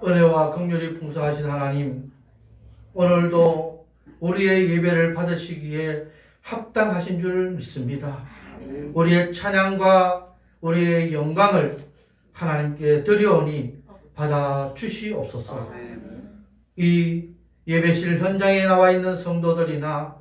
은혜와 긍휼이 풍성하신 하나님, 오늘도 우리의 예배를 받으시기에 합당하신 줄 믿습니다. 우리의 찬양과 우리의 영광을 하나님께 드려오니 받아 주시옵소서. 이 예배실 현장에 나와 있는 성도들이나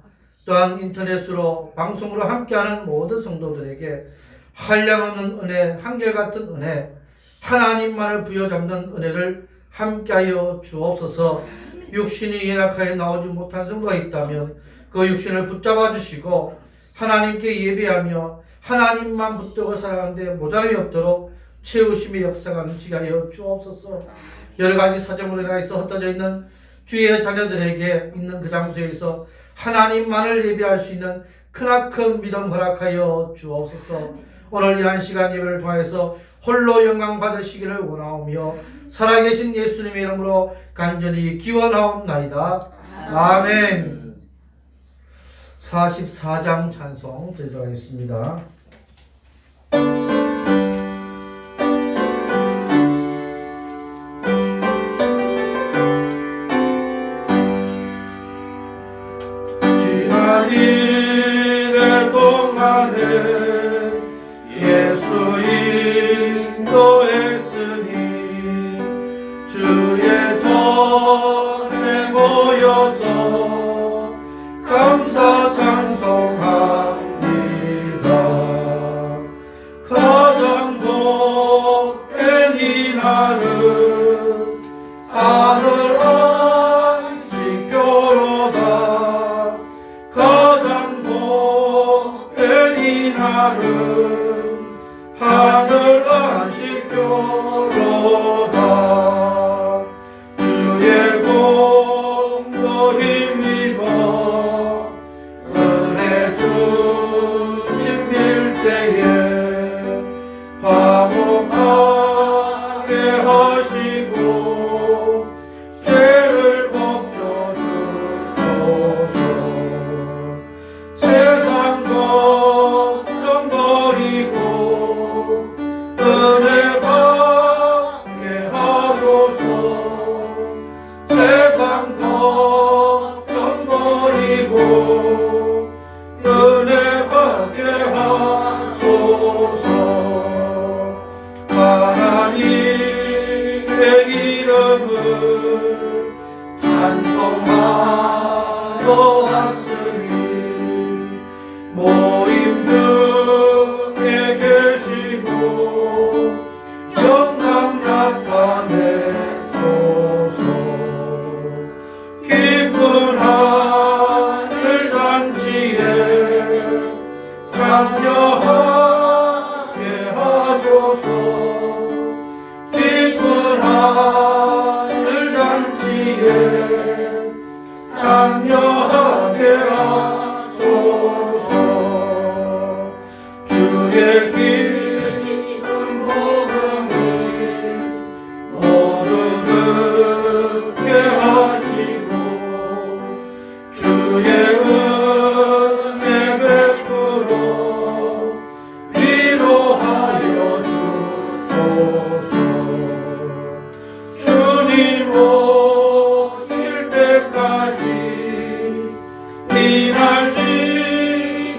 또한 인터넷으로 방송으로 함께하는 모든 성도들에게 한량없는 은혜, 한결같은 은혜, 하나님만을 부여잡는 은혜를 함께하여 주옵소서. 육신이 연약하여 나오지 못한 성도가 있다면 그 육신을 붙잡아 주시고 하나님께 예배하며 하나님만 붙들고 살아가는데 모자람이 없도록 채우심의 역사가 넘치게 하여 주옵소서. 여러 가지 사정으로 인해서 흩어져 있는 주의 자녀들에게 있는 그 장소에서 하나님만을 예배할 수 있는 크나큰 믿음 허락하여 주옵소서. 오늘 이한 시간 예배를 통해서 홀로 영광 받으시기를 원하오며 살아계신 예수님의 이름으로 간절히 기원하옵나이다. 아멘. 44장 찬송 드리도록 하겠습니다. 지난 일의 동안에 예수 인도했으니 주의 전에 모여서 감사 찬송합니다. 가장 복된 이날은 하늘 안식교로다. 가장 복된 이날은 하늘 안식교로다. 주의 공도 힘입어 은혜 주신 밀대에 화목하게 하시고 죄를 벗겨주소서. 세상 걱정 버리고 은혜 받게 하소서. 세상 걱정 버리고 은혜 받게 하소서. 하나님의 이름을 찬송하러 왔으니 모임 중에 계시고 영광 나타내소서. 기쁜 하늘 잔치에 참여하게 하소서. 기쁜 하늘 잔치에 참여하게 하소서. 주의 기쁜 복음을 모두 듣게 하시고 주의 은혜 베풀어 위로하여 주소서. 주님 오실 때까지 이날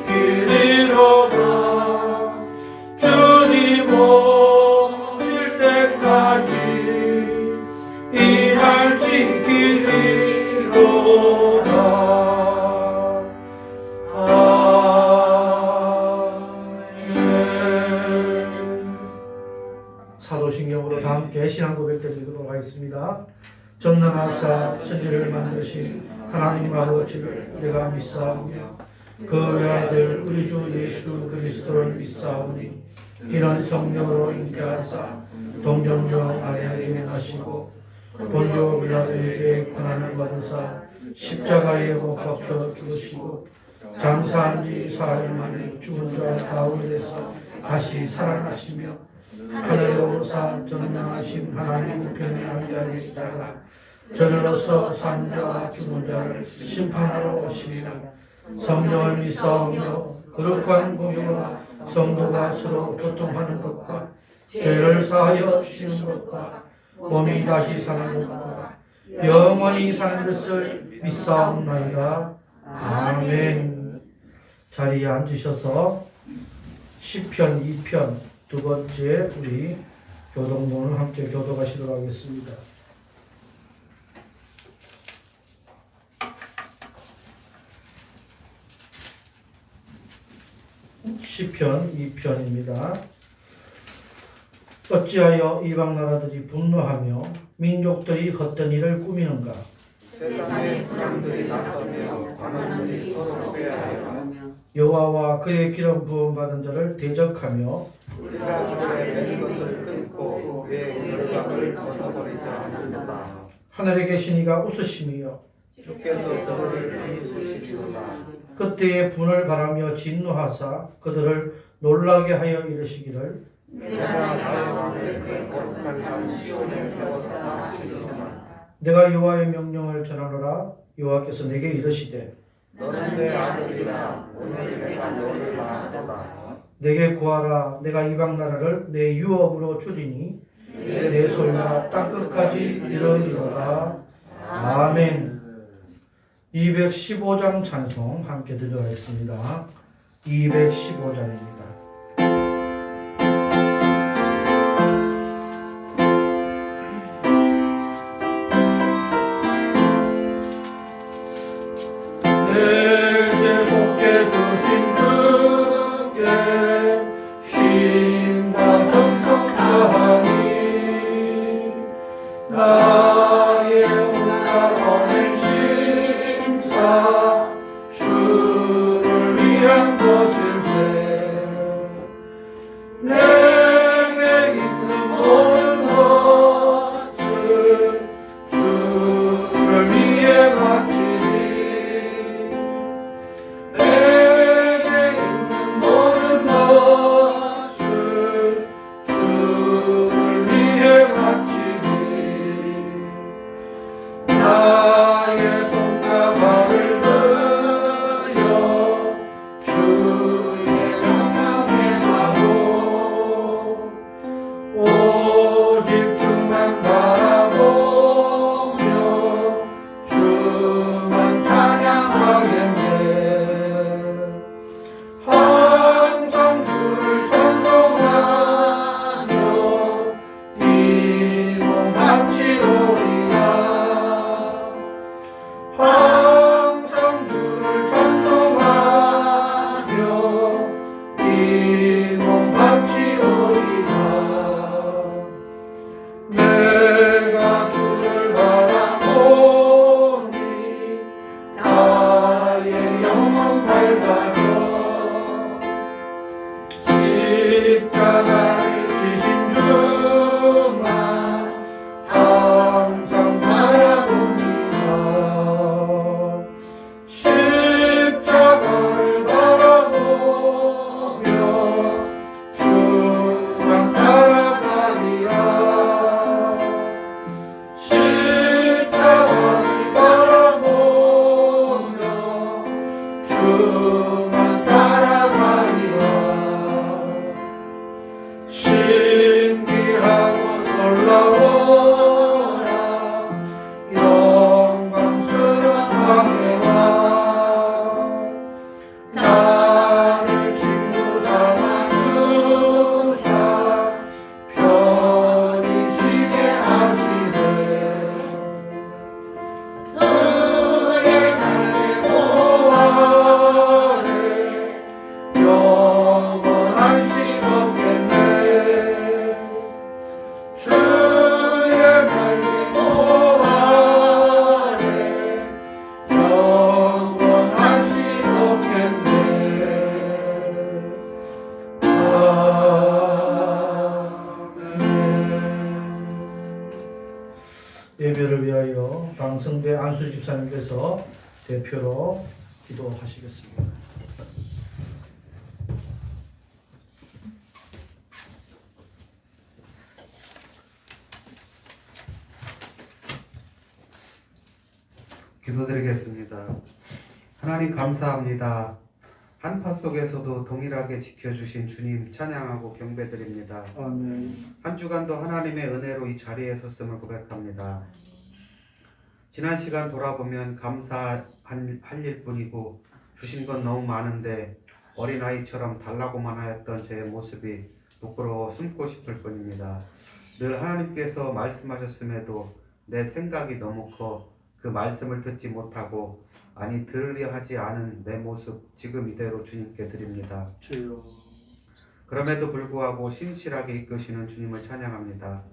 지키리로다. 주님 오실 때까지 이날 지키리로다. 아멘. 사도신경으로 다 함께 신앙 고백 드리도록 하겠습니다. 전능하사 천지를 만드신 하나님 아버지를 내가 믿사오며 그 외아들 우리 주 예수 그리스도를 믿사오니 이런 성령으로 잉태하사 동정녀 마리아에게 행하시고 본교 빌라도에게 고난을 받으사 십자가에 못 박혀 죽으시고 장사한 지 사흘 만에 죽은 자 가운데서 다시 살아나시며 하늘에 오르사 전능하신 하나님 우편에 앉아 계시다가 저리로서 산 자와 죽은 자를 심판하러 오시리라. 성령을 믿사오며 거룩한 공유와 성도가 서로 교통하는 것과 죄를 사하여 주시는 것과 몸이 다시 사는 것보다 영원히 사는 것을 믿사옵나이다. 아멘. 자리에 앉으셔서 시편 2편 두 번째 우리 교동문을 함께 교독하시도록 하겠습니다. 시편 2편입니다. 어찌하여 이방 나라들이 분노하며 민족들이 헛된 일을 꾸미는가? 세상의 군왕들이 나서며 관원들이 서로 회하여 여호와와 그의 기름 부음 받은 자를 대적하며 우리가 그들의 맨 것을 끊고 그의 결박을 벗어버리자 하는도다. 하늘에 계신 이가 웃으시며 주께서 저들을 비웃으시리로다. 그때에 분을 바라며 진노하사 그들을 놀라게 하여 이르시기를 내가 나의 왕을 그 거룩한 산 시온에 세웠다 하시리로다. 내가 여호와의 명령을 전하노라. 여호와께서 내게 이르시되 너는 내 아들이라. 오늘 내가 너를 낳았도다. 내게 구하라. 내가 이방 나라를 내 유업으로 주리니 내 소유가 땅끝까지 이르리로다. 아멘. 215장 찬송 함께 드리겠습니다. 215장입니다. 예배를 위하여 방성배 안수 집사님께서 대표로 기도하시겠습니다. 기도드리겠습니다. 하나님 감사합니다. 한파 속에서도 동일하게 지켜주신 주님 찬양하고 경배드립니다. 아멘. 한 주간도 하나님의 은혜로 이 자리에 섰음을 고백합니다. 지난 시간 돌아보면 감사할 일뿐이고 주신 건 너무 많은데 어린아이처럼 달라고만 하였던 제 모습이 부끄러워 숨고 싶을 뿐입니다. 늘 하나님께서 말씀하셨음에도 내 생각이 너무 커 그 말씀을 듣지 못하고 아니 들으려 하지 않은 내 모습 지금 이대로 주님께 드립니다. 주여. 그럼에도 불구하고 신실하게 이끄시는 주님을 찬양합니다.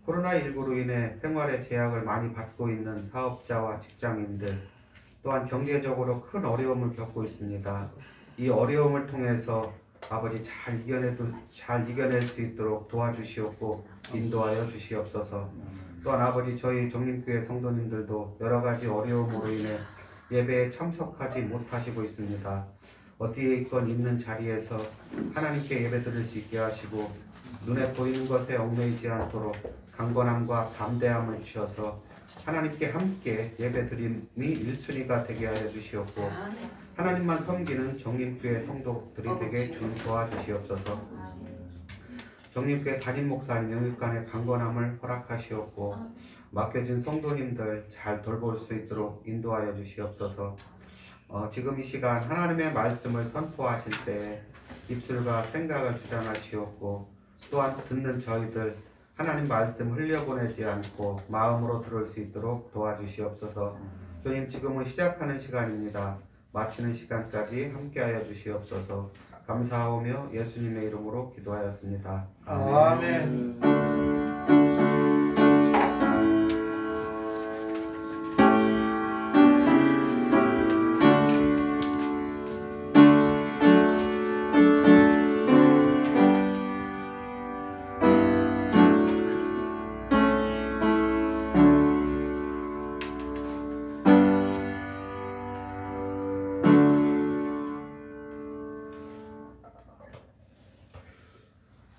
코로나19로 인해 생활에 제약을 많이 받고 있는 사업자와 직장인들 또한 경제적으로 큰 어려움을 겪고 있습니다. 이 어려움을 통해서 아버지 잘 이겨낼 수 있도록 도와주시옵고 인도하여 주시옵소서. 또한 아버지 저희 정림교회 성도님들도 여러 가지 어려움으로 인해 예배에 참석하지 못하시고 있습니다. 어디에 있건 있는 자리에서 하나님께 예배 드릴 수 있게 하시고 눈에 보이는 것에 얽매이지 않도록 강건함과 담대함을 주셔서 하나님께 함께 예배 드림이 1순위가 되게 하여 주시옵고 하나님만 섬기는 정림교회 성도들이 되게 주님 도와주시옵소서. 정림교회 담임 목사님 영육간의 강건함을 허락하시옵고 맡겨진 성도님들 잘 돌볼 수 있도록 인도하여 주시옵소서. 지금 이 시간 하나님의 말씀을 선포하실 때 입술과 생각을 주장하시옵고 또한 듣는 저희들 하나님 말씀 흘려보내지 않고 마음으로 들을 수 있도록 도와주시옵소서. 주님 지금은 시작하는 시간입니다. 마치는 시간까지 함께하여 주시옵소서. 감사하오며 예수님의 이름으로 기도하였습니다. 아멘.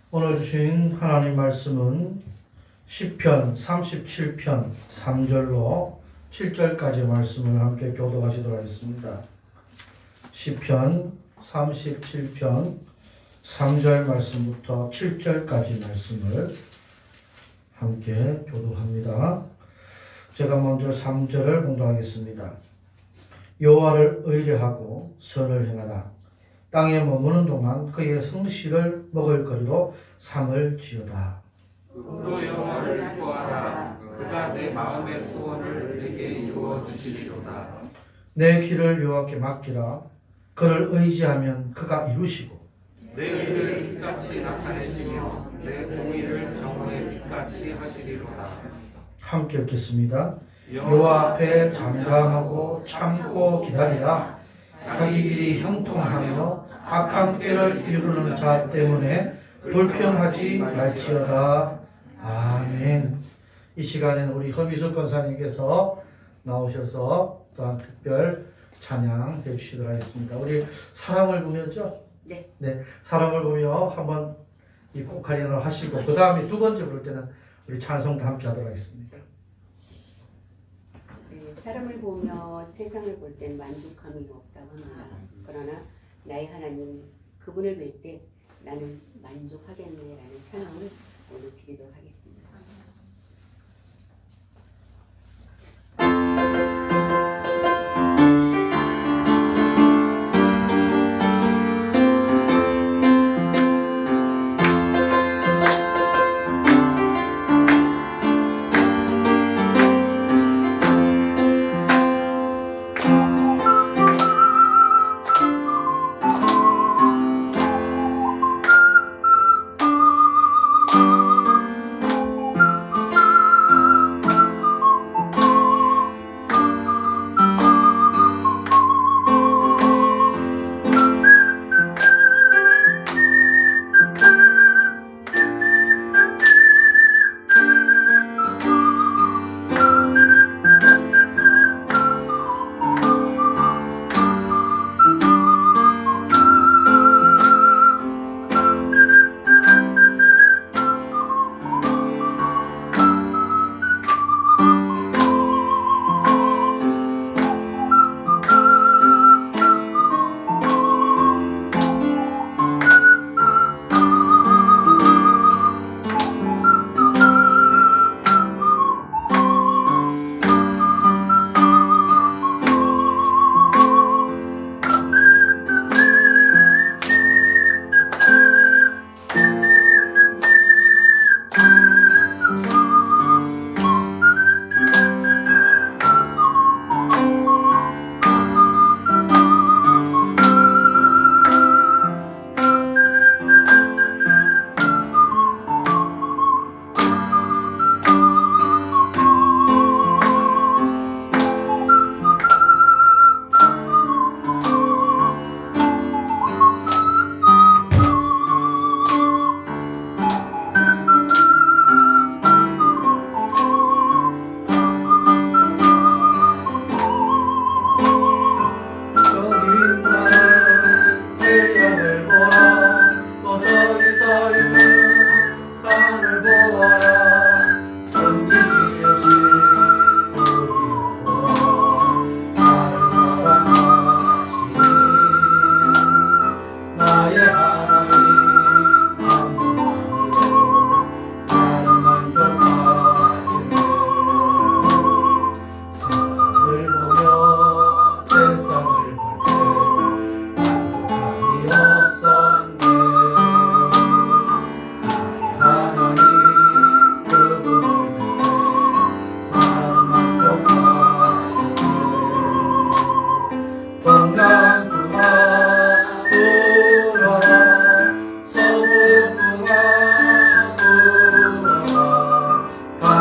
오늘 주신 하나님 말씀은 시편 37편 3절로 7절까지 말씀을 함께 교독하시도록 하겠습니다. 시편 37편 3절 말씀부터 7절까지 말씀을 함께 교독합니다. 제가 먼저 3절을 공독하겠습니다. 여호와를 의뢰하고 선을 행하라. 땅에 머무는 동안 그의 성실을 먹을거리로 삼을 지어다. 또 여호와를 기뻐하라. 그가 내 마음의 소원을 내게 이루어 주시리로다. 내 길을 여호와께 맡기라. 그를 의지하면 그가 이루시고 내 의를 빛같이 나타내시며 내 공의를 정오의 빛같이 하시리로다. 함께 읽겠습니다. 여호와 앞에 잠잠하고 참고 기다리라. 자기 길이 형통하며 악한 꾀를 이루는 자 때문에 불평하지 말지어다. 아멘. 이 시간에는 우리 허미숙 권사님께서 나오셔서 또한 특별 찬양해 주시도록 하겠습니다. 우리 사람을 보며죠? 네. 사람을 보며 한번 이 꼭하리를 하시고 그 다음에 두 번째 부를 때는 우리 찬송도 함께 하도록 하겠습니다. 네, 사람을 보며 세상을 볼 땐 만족함이 없다고 합니다. 그러나 나의 하나님 그분을 뵐 때 나는 만족하겠네라는 찬양을 오늘 드리도록 하겠습니다.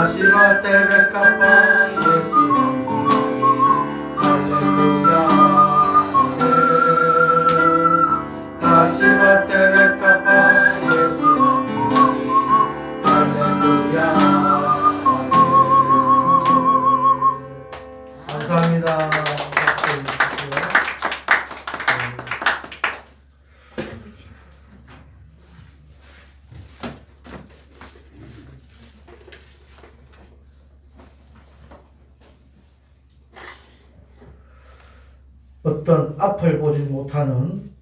가시밭에 백합화 예수 할렐루야 아멘. 가시밭에 백합화 예수 할렐루야 아멘. 감사합니다. 어떤 앞을 보지 못하는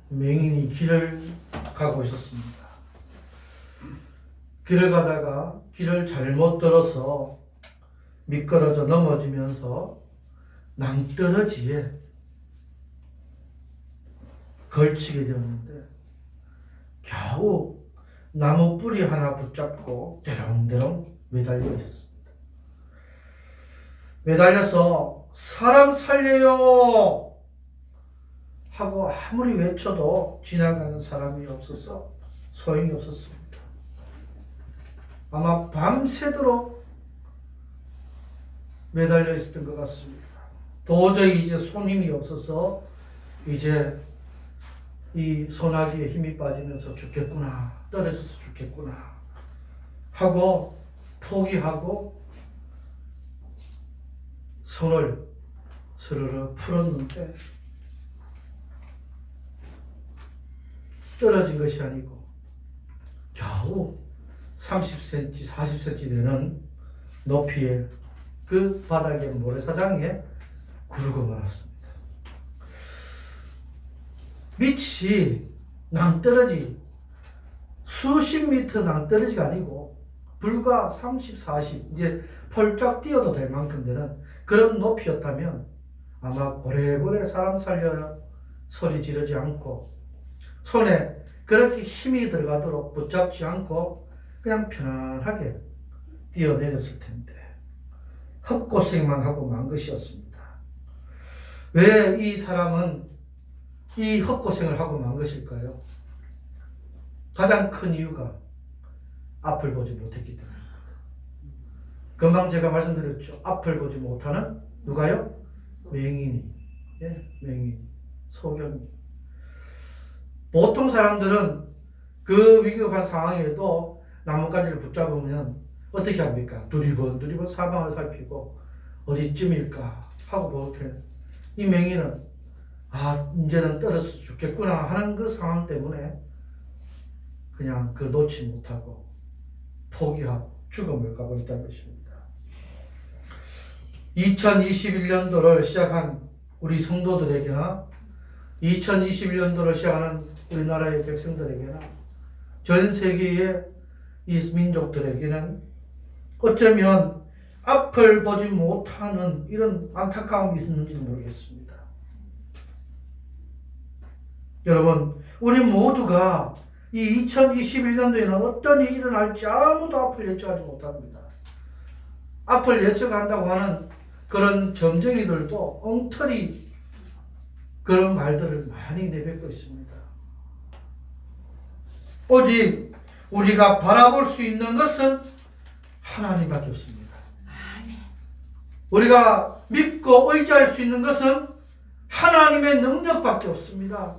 맹인이 길을 가고 있었습니다. 길을 가다가 길을 잘못 들어서 미끄러져 넘어지면서 낭떠러지에 걸치게 되었는데 겨우 나무 뿌리 하나 붙잡고 대롱대롱 매달려 있었습니다. 매달려서 사람 살려요 하고 아무리 외쳐도 지나가는 사람이 없어서 소용이 없었습니다. 아마 밤새도록 매달려 있었던 것 같습니다. 도저히 이제 손 힘이 없어서 이제 이 소나기에 힘이 빠지면서 죽겠구나, 떨어져서 죽겠구나 하고 포기하고 손을 스르르 풀었는데 떨어진 것이 아니고 겨우 30cm, 40cm 되는 높이의 그 바닥의 모래사장에 구르고 말았습니다. 밑이 낭떠러지, 수십 미터 낭떠러지가 아니고 불과 30, 40, 이제 펄쩍 뛰어도 될 만큼 되는 그런 높이였다면 아마 고래고래 사람 살려 소리 지르지 않고 손에 그렇게 힘이 들어가도록 붙잡지 않고 그냥 편안하게 뛰어내렸을 텐데 헛고생만 하고 만 것이었습니다. 왜 이 사람은 이 헛고생을 하고 만 것일까요? 가장 큰 이유가 앞을 보지 못했기 때문입니다. 금방 제가 말씀드렸죠. 앞을 보지 못하는 누가요? 맹인이. 예, 맹인. 소경이. 보통 사람들은 그 위급한 상황에도 나뭇가지를 붙잡으면 어떻게 합니까? 두리번 사방을 살피고 어디쯤일까 하고 볼 때 이 맹인은 이제는 떨어져 죽겠구나 하는 그 상황 때문에 그냥 그 놓지 못하고 포기하고 죽음을 가고 있다는 것입니다. 2021년도를 시작한 우리 성도들에게나 2021년도를 시작하는 우리나라의 백성들에게나 전 세계의 이 민족들에게는 어쩌면 앞을 보지 못하는 이런 안타까움이 있는지도 모르겠습니다. 여러분, 우리 모두가 이 2021년도에는 어떤 일이 일어날지 아무도 앞을 예측하지 못합니다. 앞을 예측한다고 하는 그런 점쟁이들도 엉터리 그런 말들을 많이 내뱉고 있습니다. 오직 우리가 바라볼 수 있는 것은 하나님밖에 없습니다. 우리가 믿고 의지할 수 있는 것은 하나님의 능력밖에 없습니다.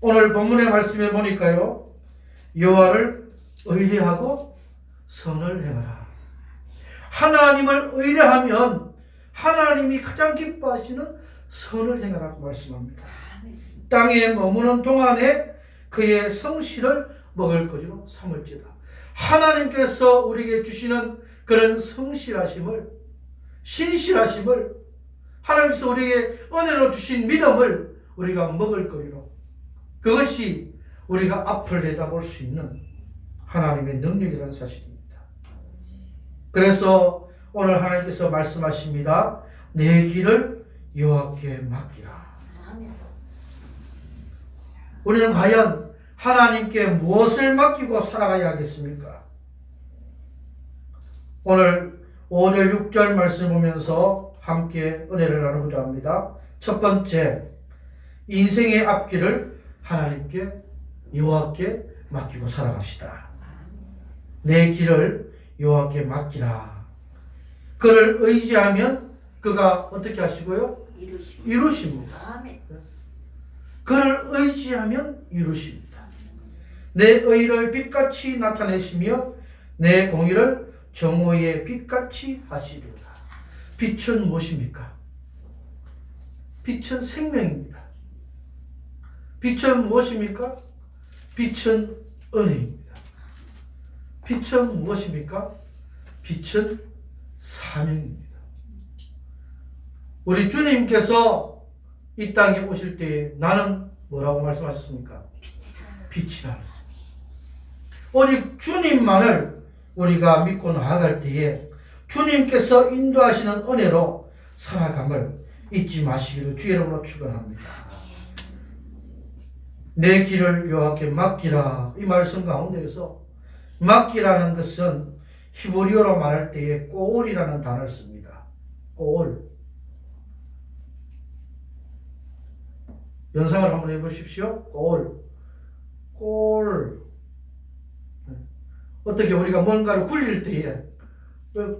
오늘 본문의 말씀에 보니까요, 여호와를 의뢰하고 선을 행하라. 하나님을 의뢰하면 하나님이 가장 기뻐하시는 선을 행하라고 말씀합니다. 땅에 머무는 동안에 그의 성실을 먹을거리로 삼을지다. 하나님께서 우리에게 주시는 그런 성실하심을, 신실하심을, 하나님께서 우리에게 은혜로 주신 믿음을 우리가 먹을거리로, 그것이 우리가 앞을 내다볼 수 있는 하나님의 능력이라는 사실입니다. 그래서 오늘 하나님께서 말씀하십니다. 내 길을 여호와께 맡기라. 우리는 과연 하나님께 무엇을 맡기고 살아가야 하겠습니까? 오늘 5절 6절 말씀 보면서 함께 은혜를 나누고자 합니다. 첫 번째, 인생의 앞길을 하나님께, 여호와께 맡기고 살아갑시다. 내 길을 여호와께 맡기라. 그를 의지하면 그가 어떻게 하시고요? 이루십니다. 아멘. 그를 의지하면 이루십니다. 내 의를 빛같이 나타내시며 내 공의를 정오의 빛같이 하시리라. 빛은 무엇입니까? 빛은 생명입니다. 빛은 무엇입니까? 빛은 은혜입니다. 빛은 무엇입니까? 빛은 사명입니다. 우리 주님께서 이 땅에 오실 때 나는 뭐라고 말씀하셨습니까? 빛이라. 오직 주님만을 우리가 믿고 나아갈 때에 주님께서 인도하시는 은혜로 살아감을 잊지 마시기를 주의 이름으로 축원합니다. 내 길을 여호와께 맡기라. 이 말씀 가운데에서 맡기라는 것은 히브리어로 말할 때에 꼬올이라는 단어를 씁니다. 꼬올. 연상을 한번 해보십시오. 꼬올. 꼬올. 어떻게 우리가 뭔가를 굴릴 때에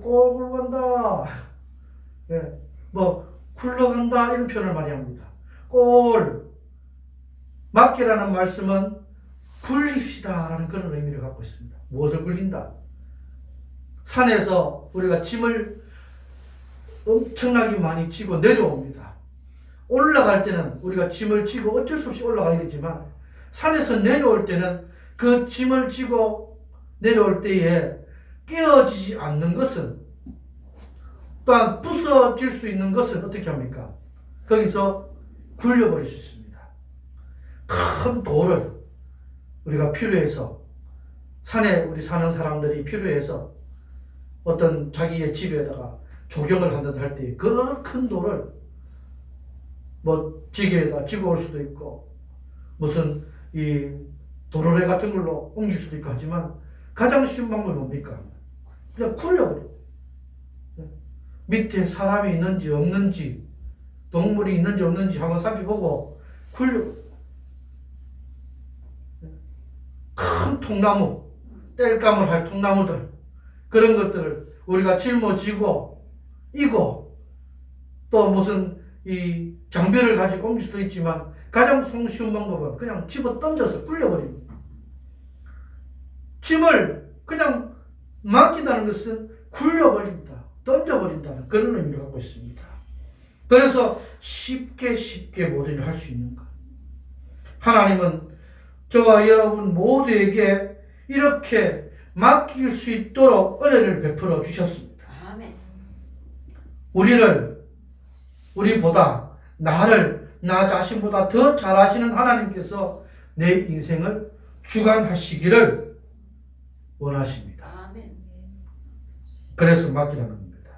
꼬울 간다. 뭐 굴러간다 이런 표현을 많이 합니다. 꼬울. 맡기라는 말씀은 굴립시다 라는 그런 의미를 갖고 있습니다. 무엇을 굴린다? 산에서 우리가 짐을 엄청나게 많이 지고 내려옵니다. 올라갈 때는 우리가 짐을 지고 어쩔 수 없이 올라가야 되지만 산에서 내려올 때는 그 짐을 지고 내려올 때에 깨어지지 않는 것은, 또한 부서질 수 있는 것은 어떻게 합니까? 거기서 굴려버릴 수 있습니다. 큰 돌을 우리가 필요해서, 산에 우리 사는 사람들이 필요해서 어떤 자기의 집에다가 조경을 한다 할 때 그 큰 돌을 뭐 지게에다 집어 올 수도 있고 무슨 이 도로래 같은 걸로 옮길 수도 있고 하지만 가장 쉬운 방법이 뭡니까? 그냥 굴려버려. 밑에 사람이 있는지 없는지 동물이 있는지 없는지 한번 살펴보고 굴려. 큰 통나무, 땔감을 할 통나무들, 그런 것들을 우리가 짊어지고 이고 또 무슨 이 장비를 가지고 옮길 수도 있지만 가장 손쉬운 방법은 그냥 집어 던져서 굴려버립니다. 짐을 그냥 맡긴다는 것은 굴려버린다, 던져버린다는 그런 의미를 갖고 있습니다. 그래서 쉽게 모든 일을 할 수 있는 것. 하나님은 저와 여러분 모두에게 이렇게 맡길 수 있도록 은혜를 베풀어 주셨습니다. 아멘. 우리보다 나 자신보다 더 잘하시는 하나님께서 내 인생을 주관하시기를 원하십니다. 아멘. 그래서 맡기라는 겁니다.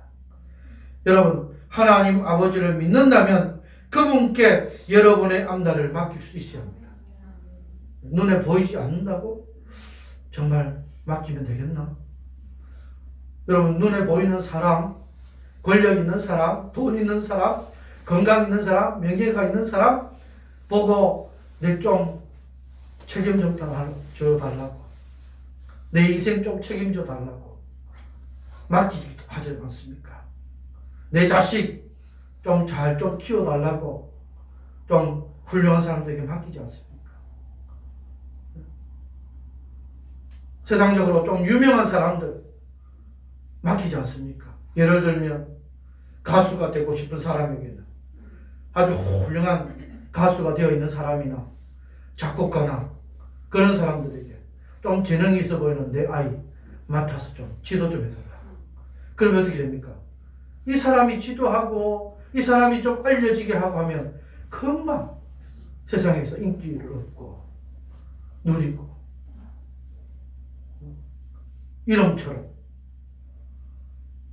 여러분, 하나님 아버지를 믿는다면 그분께 여러분의 앞날을 맡길 수 있어야 합니다. 눈에 보이지 않는다고 정말 맡기면 되겠나? 여러분, 눈에 보이는 사람, 권력 있는 사람, 돈 있는 사람, 건강 있는 사람, 명예가 있는 사람 보고 내 좀 책임 좀 져 달라고, 내 인생 좀 책임져 달라고 맡기기도 하지 않습니까? 내 자식 좀 잘 좀 키워달라고 좀 훌륭한 사람들에게 맡기지 않습니까? 세상적으로 좀 유명한 사람들 맡기지 않습니까? 예를 들면 가수가 되고 싶은 사람에게는 아주 훌륭한 가수가 되어 있는 사람이나 작곡가나 그런 사람들에게 좀 재능이 있어 보이는 내 아이 맡아서 좀 지도 좀 해달라. 그러면 어떻게 됩니까? 이 사람이 지도하고 이 사람이 좀 알려지게 하고 하면 금방 세상에서 인기를 얻고 누리고 이름처럼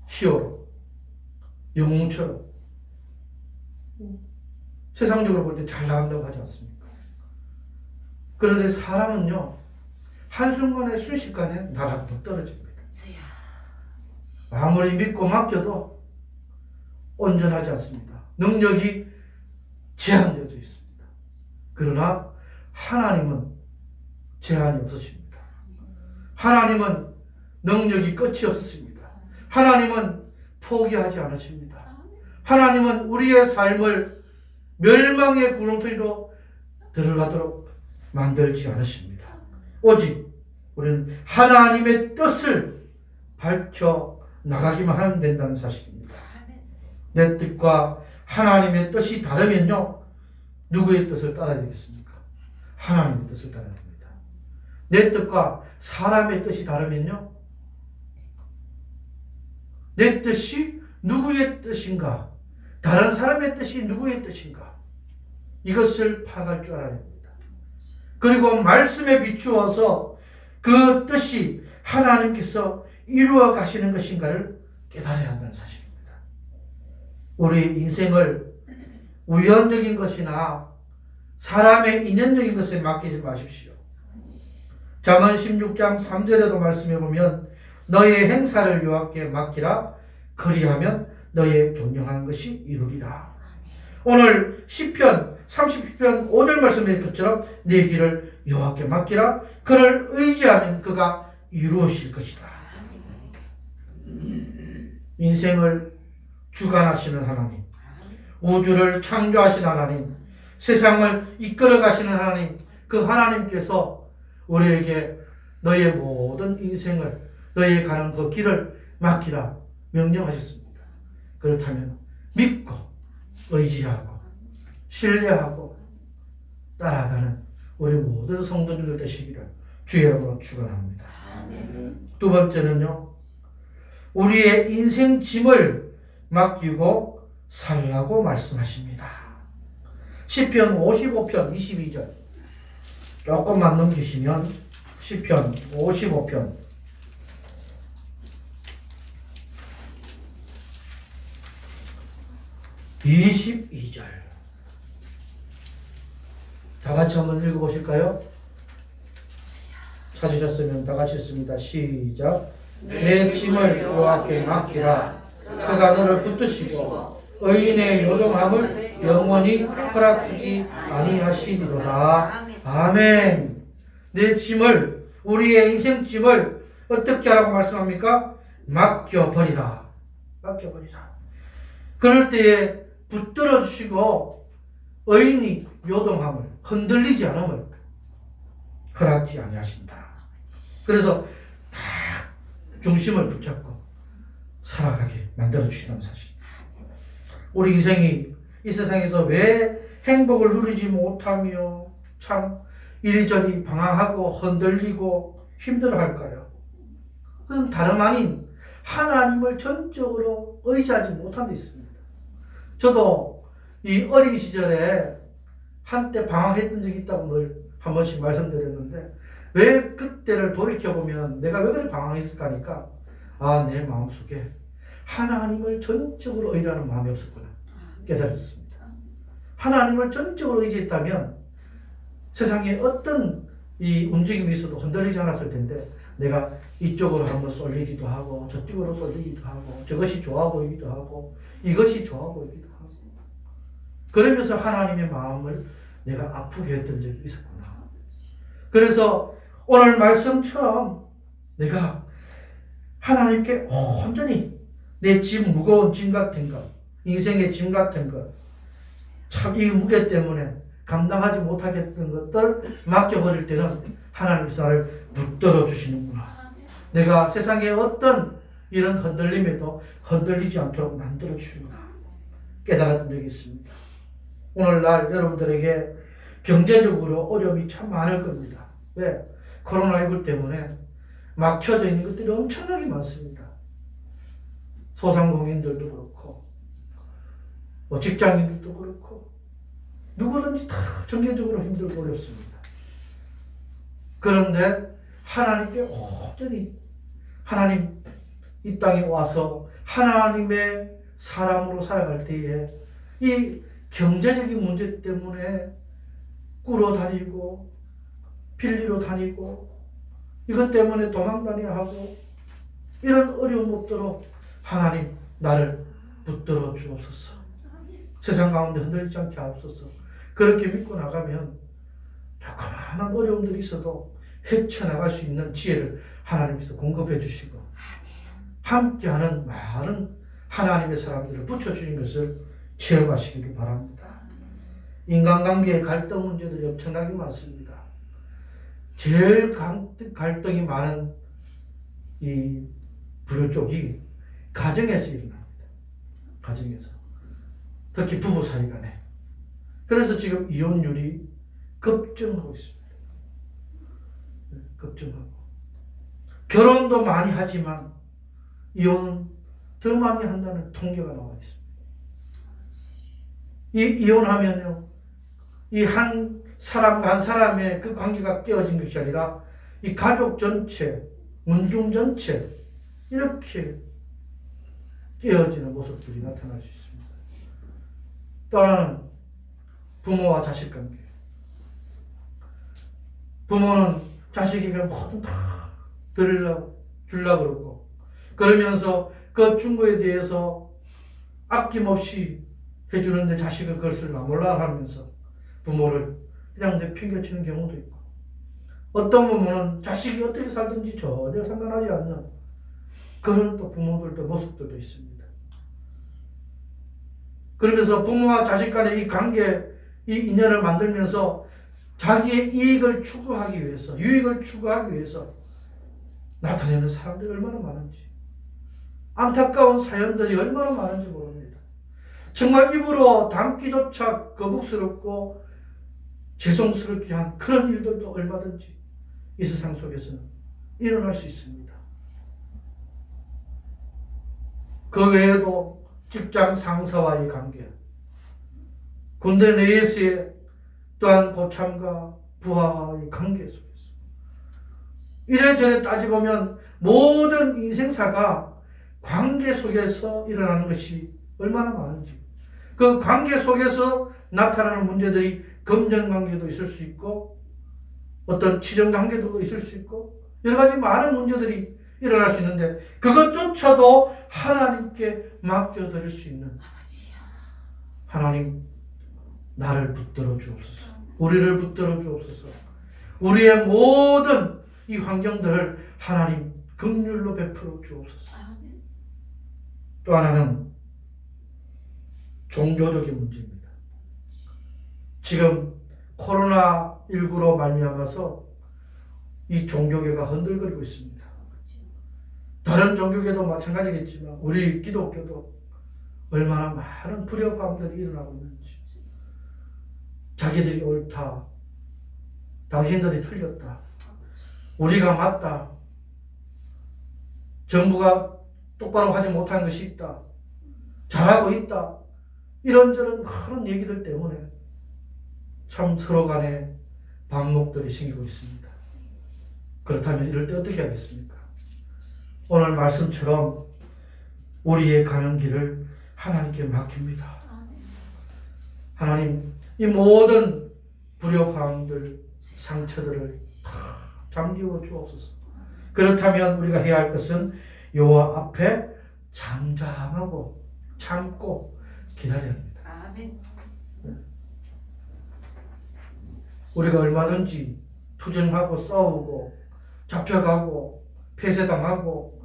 히어로 영웅처럼 세상적으로 볼 때 잘 나간다고 하지 않습니까? 그런데 사람은요, 한순간에 순식간에 나락으로 떨어집니다. 아무리 믿고 맡겨도 온전하지 않습니다. 능력이 제한되어져 있습니다. 그러나 하나님은 제한이 없으십니다. 하나님은 능력이 끝이 없습니다. 하나님은 포기하지 않으십니다. 하나님은 우리의 삶을 멸망의 구렁텅이로 들어가도록 만들지 않으십니다. 오직 우리는 하나님의 뜻을 밝혀 나가기만 하면 된다는 사실입니다. 내 뜻과 하나님의 뜻이 다르면요, 누구의 뜻을 따라야 되겠습니까? 하나님의 뜻을 따라야 됩니다. 내 뜻과 사람의 뜻이 다르면요, 내 뜻이 누구의 뜻인가, 다른 사람의 뜻이 누구의 뜻인가, 이것을 파악할 줄 알아야 됩니다. 그리고 말씀에 비추어서 그 뜻이 하나님께서 이루어 가시는 것인가를 깨달아야 한다는 사실입니다. 우리 인생을 우연적인 것이나 사람의 인연적인 것에 맡기지 마십시오. 잠언 16장 3절에도 말씀해 보면 너의 행사를 여호와께 맡기라, 그리하면 너의 경영하는 것이 이루리라. 오늘 시편 30편 5절 말씀의 것처럼 내 길을 여호와께 맡기라, 그를 의지하면 그가 이루실 것이다. 인생을 주관하시는 하나님, 우주를 창조하신 하나님, 세상을 이끌어 가시는 하나님, 그 하나님께서 우리에게 너의 모든 인생을, 너의 가는 그 길을 맡기라 명령하셨습니다. 그렇다면 믿고 의지하고 신뢰하고 따라가는 우리 모든 성도님들 되시기를 주의 이름으로 축원합니다. 두 번째는요, 우리의 인생 짐을 맡기고 사유하고 말씀하십니다. 시편 55편 22절 조금만 넘기시면 시편 55편 22절 다 같이 한번 읽어보실까요? 찾으셨으면 다 같이 읽습니다. 시작. 내 짐을 여호와께 맡기라, 그가 너를 붙드시고 의인의 요동함을 영원히 허락하지 아니하시리로다. 아멘. 내 짐을, 우리의 인생 짐을 어떻게 하라고 말씀합니까? 맡겨버리라. 맡겨버리라. 그럴 때에 붙들어 주시고 의인이 요동함을, 흔들리지 않음을 허락지 아니하신다. 그래서 다 중심을 붙잡고 살아가게 만들어 주시는 사실. 우리 인생이 이 세상에서 왜 행복을 누리지 못하며 참 이리저리 방황하고 흔들리고 힘들어할까요? 그건 다름 아닌 하나님을 전적으로 의지하지 못한 데 있습니다. 저도 이 어린 시절에 한때 방황했던 적이 있다고 늘 한 번씩 말씀드렸는데, 왜 그때를 돌이켜보면 내가 왜 그렇게 방황했을까 하니까, 아, 내 마음속에 하나님을 전적으로 의지하는 마음이 없었구나 깨달았습니다. 하나님을 전적으로 의지했다면 세상에 어떤 이 움직임이 있어도 흔들리지 않았을 텐데, 내가 이쪽으로 한번 쏠리기도 하고 저쪽으로 쏠리기도 하고 저것이 좋아 보이기도 하고 이것이 좋아 보이기도 하고, 그러면서 하나님의 마음을 내가 아프게 했던 적이 있었구나. 그래서 오늘 말씀처럼 내가 하나님께 온전히 내 짐, 무거운 짐 같은 것, 인생의 짐 같은 것, 참 이 무게 때문에 감당하지 못하겠던 것들 맡겨버릴 때는 하나님께서 나를 붙들어 주시는구나. 내가 세상의 어떤 이런 흔들림에도 흔들리지 않도록 만들어 주시는구나 깨달았던 적이 있습니다. 오늘날 여러분들에게 경제적으로 어려움이 참 많을 겁니다. 왜? 코로나19 때문에 막혀져 있는 것들이 엄청나게 많습니다. 소상공인들도 그렇고 직장인들도 그렇고 누구든지 다 전개적으로 힘들고 어렵습니다. 그런데 하나님께 온전히 하나님 이 땅에 와서 하나님의 사람으로 살아갈 때에 이 경제적인 문제 때문에 꾸러 다니고 빌리러 다니고 이것 때문에 도망다녀야 하고 이런 어려움 없도록 하나님 나를 붙들어 주옵소서. 세상 가운데 흔들리지 않게 하옵소서. 그렇게 믿고 나가면 조그마한 어려움들이 있어도 헤쳐나갈 수 있는 지혜를 하나님께서 공급해 주시고 함께하는 많은 하나님의 사람들을 붙여주신 것을 체험하시기를 바랍니다. 인간관계의 갈등 문제도 엄청나게 많습니다. 제일 갈등이 많은 이 불효 쪽이 가정에서 일어납니다. 가정에서. 특히 부부 사이 간에. 그래서 지금 이혼율이 급증하고 있습니다. 급증하고. 결혼도 많이 하지만 이혼은 더 많이 한다는 통계가 나와 있습니다. 이혼하면요, 이 한 사람과 한 사람의 그 관계가 깨어진 것이 아니라 이 가족 전체, 문중 전체 이렇게 깨어지는 모습들이 나타날 수 있습니다. 또 하나는 부모와 자식 관계. 부모는 자식에게 뭐든 다 주려고 그러고 그러면서 그 충고에 대해서 아낌없이 해주는데 자식은 그것을 몰라 하면서 부모를 그냥 내팽개치는 경우도 있고 어떤 부모는 자식이 어떻게 살든지 전혀 상관하지 않는 그런 또 부모들도 모습들도 있습니다. 그러면서 부모와 자식 간의 이 관계, 이 인연을 만들면서 자기의 이익을 추구하기 위해서, 유익을 추구하기 위해서 나타내는 사람들이 얼마나 많은지, 안타까운 사연들이 얼마나 많은지 모릅니다. 정말 입으로 담기조차 거북스럽고 죄송스럽게 한 그런 일들도 얼마든지 이 세상 속에서는 일어날 수 있습니다. 그 외에도 직장 상사와의 관계, 군대 내에서의 또한 고참과 부하의 관계 속에서 이래저래 따져보면 모든 인생사가 관계 속에서 일어나는 것이 얼마나 많은지, 그 관계 속에서 나타나는 문제들이 금전관계도 있을 수 있고 어떤 치정관계도 있을 수 있고 여러 가지 많은 문제들이 일어날 수 있는데 그것조차도 하나님께 맡겨드릴 수 있는, 하나님 나를 붙들어 주옵소서, 우리를 붙들어 주옵소서, 우리의 모든 이 환경들을 하나님 긍휼로 베풀어 주옵소서. 또 하나는 종교적인 문제입니다. 지금 코로나19로 말미암아서 이 종교계가 흔들거리고 있습니다. 다른 종교계도 마찬가지겠지만 우리 기독교도 얼마나 많은 불협화음들이 일어나고 있는지, 자기들이 옳다, 당신들이 틀렸다, 우리가 맞다, 정부가 똑바로 하지 못한 것이 있다, 잘하고 있다, 이런저런 그런 얘기들 때문에 참 서로 간에 반목들이 생기고 있습니다. 그렇다면 이럴 때 어떻게 하겠습니까? 오늘 말씀처럼 우리의 가는 길을 하나님께 맡깁니다. 하나님, 이 모든 불협화음들, 상처들을 다 잠기워 주옵소서. 그렇다면 우리가 해야 할 것은 여호와 앞에 잠잠하고 참고 기다려야 합니다. 아멘. 우리가 얼마든지 투쟁하고 싸우고 잡혀가고 폐쇄당하고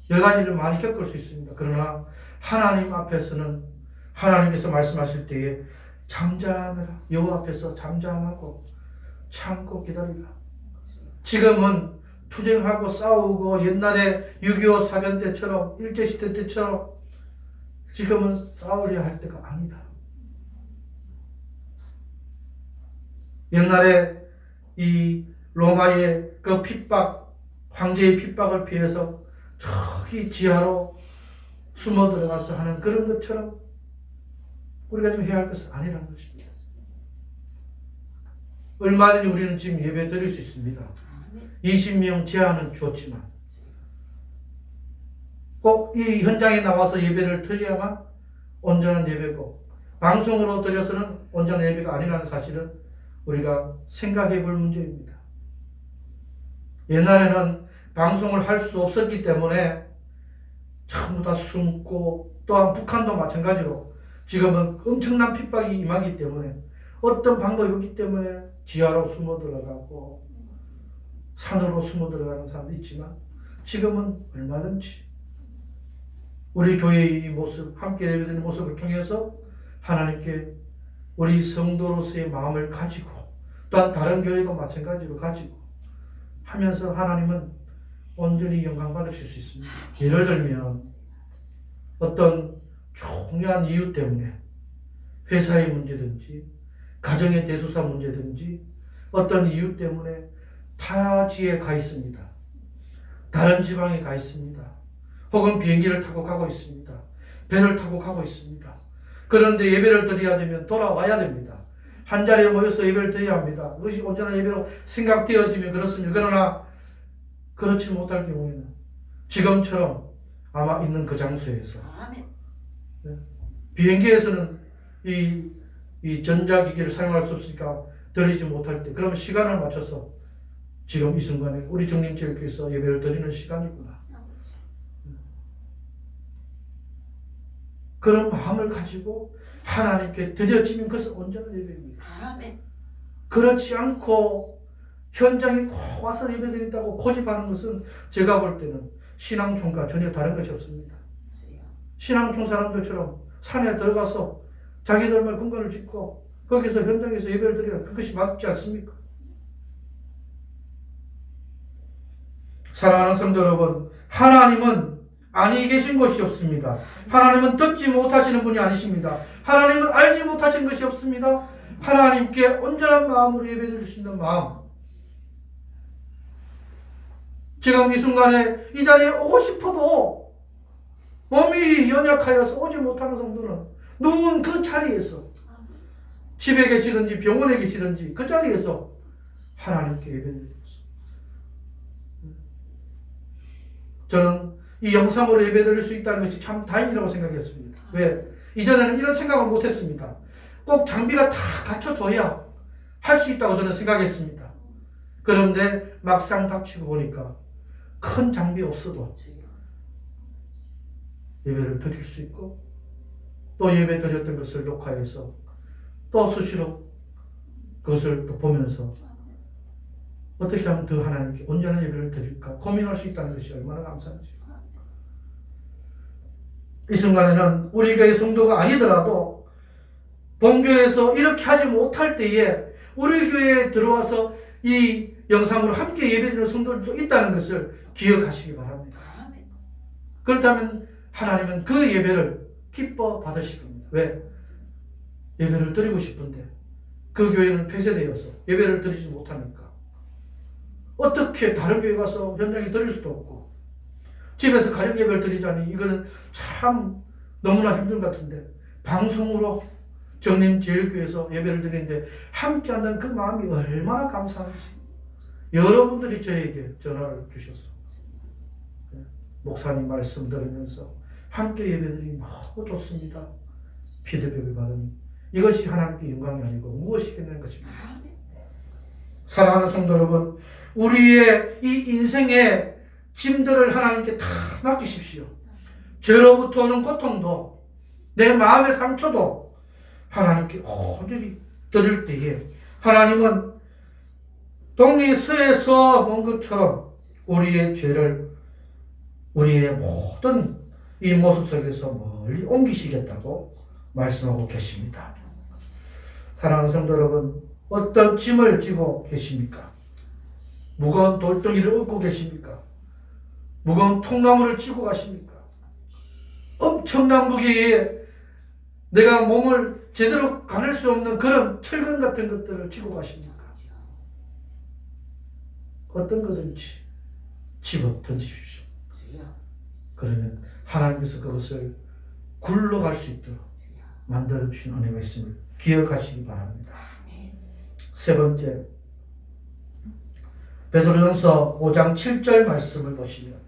여러 가지를 많이 겪을 수 있습니다. 그러나 하나님 앞에서는 하나님께서 말씀하실 때에 잠잠해라, 여호와 앞에서 잠잠하고 참고 기다리라. 지금은 투쟁하고 싸우고 옛날에 6.25 사변 때처럼 일제시대 때처럼 지금은 싸우려 할 때가 아니다. 옛날에 이 로마의 그 핍박, 황제의 핍박을 피해서 저기 지하로 숨어 들어가서 하는 그런 것처럼 우리가 지금 해야 할 것은 아니라는 것입니다. 얼마든지 우리는 지금 예배 드릴 수 있습니다. 20명 제한은 주었지만 꼭 이 현장에 나와서 예배를 드려야만 온전한 예배고 방송으로 드려서는 온전한 예배가 아니라는 사실은 우리가 생각해 볼 문제입니다. 옛날에는 방송을 할 수 없었기 때문에 전부 다 숨고, 또한 북한도 마찬가지로 지금은 엄청난 핍박이 임하기 때문에 어떤 방법이 없기 때문에 지하로 숨어 들어가고 산으로 숨어 들어가는 사람도 있지만 지금은 얼마든지 우리 교회의 이 모습, 함께 예배드리는 모습을 통해서 하나님께 우리 성도로서의 마음을 가지고 또한 다른 교회도 마찬가지로 가지고 하면서 하나님은 온전히 영광 받으실 수 있습니다. 예를 들면 어떤 중요한 이유 때문에 회사의 문제든지 가정의 대소사 문제든지 어떤 이유 때문에 타지에 가 있습니다. 다른 지방에 가 있습니다. 혹은 비행기를 타고 가고 있습니다. 배를 타고 가고 있습니다. 그런데 예배를 드려야 되면 돌아와야 됩니다. 한 자리에 모여서 예배를 드려야 합니다. 그것이 온전한 예배로 생각되어지면 그렇습니다. 그러나 그렇지 못할 경우에는 지금처럼 아마 있는 그 장소에서 비행기에서는 이 전자기기를 사용할 수 없으니까 드리지 못할 때 그러면 시간을 맞춰서 지금 이 순간에 우리 정림제일교회에서 예배를 드리는 시간이구나. 그런 마음을 가지고 하나님께 드려지면 그것은 온전한 예배입니다. 아멘. 그렇지 않고 현장에 꼭 와서 예배드린다고 고집하는 것은 제가 볼 때는 신앙촌과 전혀 다른 것이 없습니다. 신앙촌 사람들처럼 산에 들어가서 자기들만 근거를 짓고 거기서 현장에서 예배를 드려야 그것이 맞지 않습니까? 사랑하는 성도 여러분, 하나님은 아니 계신 것이 없습니다. 하나님은 듣지 못하시는 분이 아니십니다. 하나님은 알지 못하시는 것이 없습니다. 하나님께 온전한 마음으로 예배드릴 수 있는 마음. 지금 이 순간에 이 자리에 오고 싶어도 몸이 연약하여서 오지 못하는 성도는 누운 그 자리에서 집에 계시든지 병원에 계시든지 그 자리에서 하나님께 예배드립니다. 저는 이 영상으로 예배드릴 수 있다는 것이 참 다행이라고 생각했습니다. 왜? 이전에는 이런 생각을 못했습니다. 꼭 장비가 다 갖춰줘야 할 수 있다고 저는 생각했습니다. 그런데 막상 닥치고 보니까 큰 장비 없어도 예배를 드릴 수 있고 또 예배 드렸던 것을 녹화해서 또 수시로 그것을 또 보면서 어떻게 하면 더 하나님께 온전한 예배를 드릴까 고민할 수 있다는 것이 얼마나 감사한지. 이 순간에는 우리 교회 성도가 아니더라도 본교회에서 이렇게 하지 못할 때에 우리 교회에 들어와서 이 영상으로 함께 예배드리는 성도들도 있다는 것을 기억하시기 바랍니다. 그렇다면 하나님은 그 예배를 기뻐 받으실 겁니다. 왜? 예배를 드리고 싶은데 그 교회는 폐쇄되어서 예배를 드리지 못하니까 어떻게 다른 교회 가서 현장에 드릴 수도 없고 집에서 가정 예배를 드리자니 이거는 참 너무나 힘든 것 같은데 방송으로 정림제일교회에서 예배를 드리는데 함께 한다는 그 마음이 얼마나 감사한지 여러분들이 저에게 전화를 주셔서 목사님 말씀 들으면서 함께 예배드리니 너무 좋습니다. 피드백을 받으니 이것이 하나님께 영광이 아니고 무엇이겠냐는 것입니다. 사랑하는 성도 여러분, 우리의 이 인생의 짐들을 하나님께 다 맡기십시오. 죄로부터 오는 고통도 내 마음의 상처도 하나님께 온전히 드릴 때에 하나님은 동리서에서 본 것처럼 우리의 죄를 우리의 모든 이 모습 속에서 멀리 옮기시겠다고 말씀하고 계십니다. 사랑하는 성도 여러분, 어떤 짐을 지고 계십니까? 무거운 돌덩이를 얻고 계십니까? 무거운 통나무를 지고 가십니까? 엄청난 무게에 내가 몸을 제대로 가눌 수 없는 그런 철근 같은 것들을 지고 가십니까? 어떤 거든지 집어 던지십시오. 그러면 하나님께서 그것을 굴러갈 수 있도록 만들어 주신 은혜가 있음을 기억하시기 바랍니다. 세 번째, 베드로전서 5장 7절 말씀을 보시면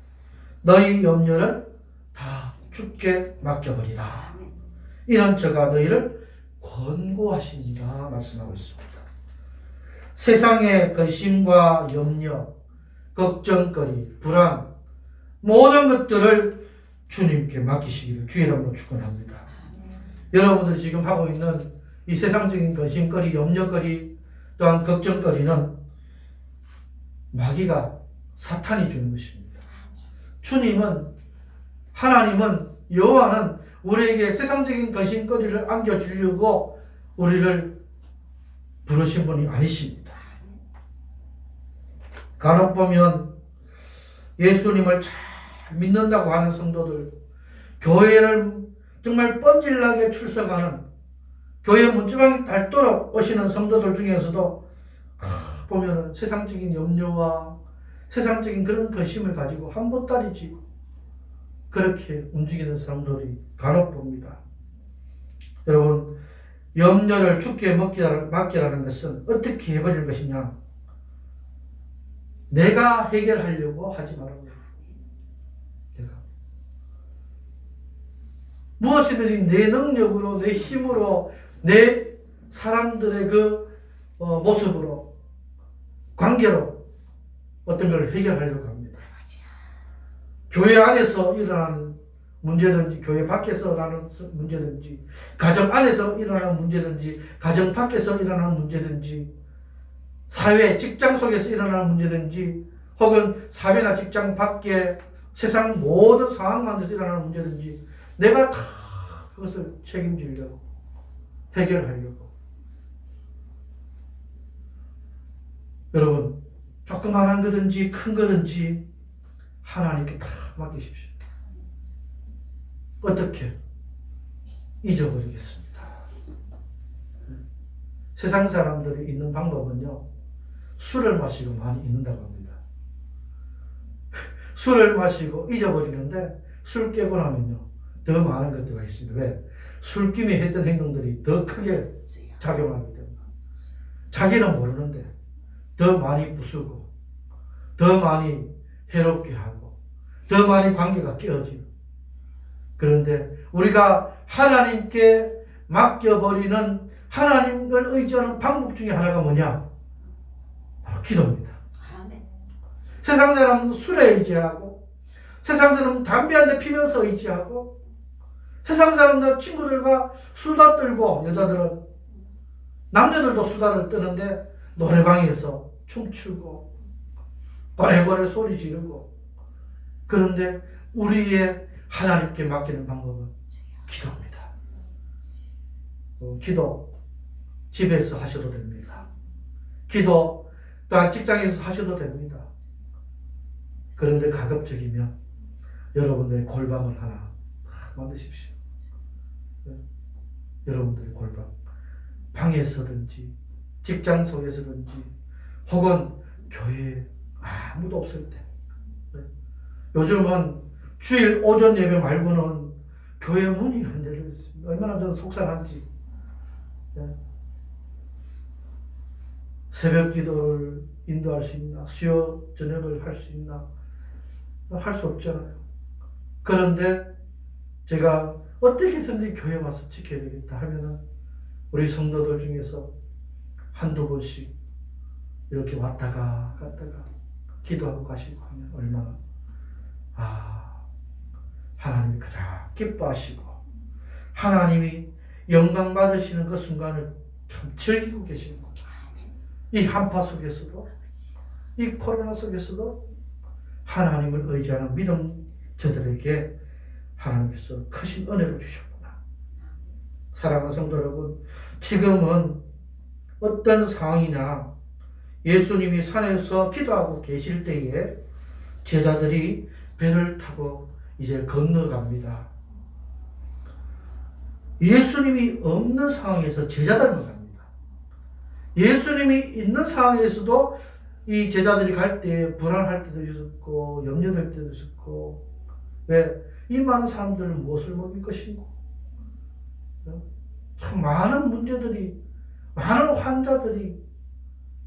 너희 염려를 다 주께 맡겨버리라. 이는 저가 너희를 권고하십니다. 말씀하고 있습니다. 세상의 근심과 염려, 걱정거리, 불안 모든 것들을 주님께 맡기시기를 주의 이름으로 축원합니다. 여러분들이 지금 하고 있는 이 세상적인 근심거리, 염려거리 또한 걱정거리는 마귀가 사탄이 주는 것입니다. 주님은 하나님은 여호와는 우리에게 세상적인 근심거리를 안겨주려고 우리를 부르신 분이 아니십니다. 간혹 보면 예수님을 잘 믿는다고 하는 성도들, 교회를 정말 뻔질나게 출석하는 교회 문지방에 닳도록 오시는 성도들 중에서도 보면 세상적인 염려와 세상적인 그런 근심을 가지고 한 보따리 지고 그렇게 움직이는 사람들이 간혹 봅니다. 여러분, 염려를 죽게 맡기라는 것은 어떻게 해버리는 것이냐? 내가 해결하려고 하지 말라고 합니다. 내가 무엇이든지 내 능력으로, 내 힘으로, 내 사람들의 그 모습으로, 관계로 어떤 걸 해결하려고 합니다. 교회 안에서 일어나는 문제든지, 교회 밖에서 일어나는 문제든지, 가정 안에서 일어나는 문제든지, 가정 밖에서 일어나는 문제든지, 사회, 직장 속에서 일어나는 문제든지, 혹은 사회나 직장 밖에 세상 모든 상황 가운데서 일어나는 문제든지, 내가 다 그것을 책임지려고, 해결하려고. 여러분, 조그만한 거든지 큰 거든지 하나님께 다 맡기십시오. 어떻게? 잊어버리겠습니다. 세상 사람들이 있는 방법은요, 술을 마시고 많이 잊는다고 합니다. 술을 마시고 잊어버리는데 술 깨고 나면요, 더 많은 것들이 있습니다. 왜? 술김에 했던 행동들이 더 크게 작용하기 때문에. 자기는 모르는데 더 많이 부수고, 더 많이 해롭게 하고, 더 많이 관계가 깨어지고. 그런데 우리가 하나님께 맡겨버리는, 하나님을 의지하는 방법 중에 하나가 뭐냐? 바로 기도입니다. 세상 사람은 술에 의지하고, 세상 사람은 담배 한 대 피면서 의지하고, 세상 사람들 친구들과 수다 떨고, 여자들은, 남자들도 수다를 떠는데 노래방에서 춤추고 고래고래 소리 지르고. 그런데 우리의 하나님께 맡기는 방법은 기도입니다. 기도 집에서 하셔도 됩니다. 기도 또한 직장에서 하셔도 됩니다. 그런데 가급적이면 여러분들의 골방을 하나 만드십시오. 여러분들의 골방, 방에서든지 직장 속에서든지 혹은 교회에 아무도 없을 때. 요즘은 주일 오전 예배 말고는 교회 문이 안 열려 있습니다. 얼마나 저는 속상한지. 새벽 기도를 인도할 수 있나? 수요 저녁을 할 수 있나? 할 수 없잖아요. 그런데 제가 어떻게 해서든지 교회 와서 지켜야 되겠다 하면은 우리 성도들 중에서 한두 번씩 이렇게 왔다가 갔다가 기도하고 가시고 하면 얼마나 하나님이 가장 기뻐하시고 하나님이 영광 받으시는 그 순간을 참 즐기고 계시는 거죠. 이 한파 속에서도, 이 코로나 속에서도 하나님을 의지하는 믿음 저들에게 하나님께서 크신 은혜를 주셨구나. 사랑하는 성도 여러분, 지금은 어떤 상황이나 예수님이 산에서 기도하고 계실 때에 제자들이 배를 타고 이제 건너갑니다. 예수님이 없는 상황에서 제자들만 갑니다. 예수님이 있는 상황에서도 이 제자들이 갈 때 불안할 때도 있었고 염려될 때도 있었고. 왜? 이 많은 사람들을 무엇을 먹일 것이고, 참 많은 문제들이, 많은 환자들이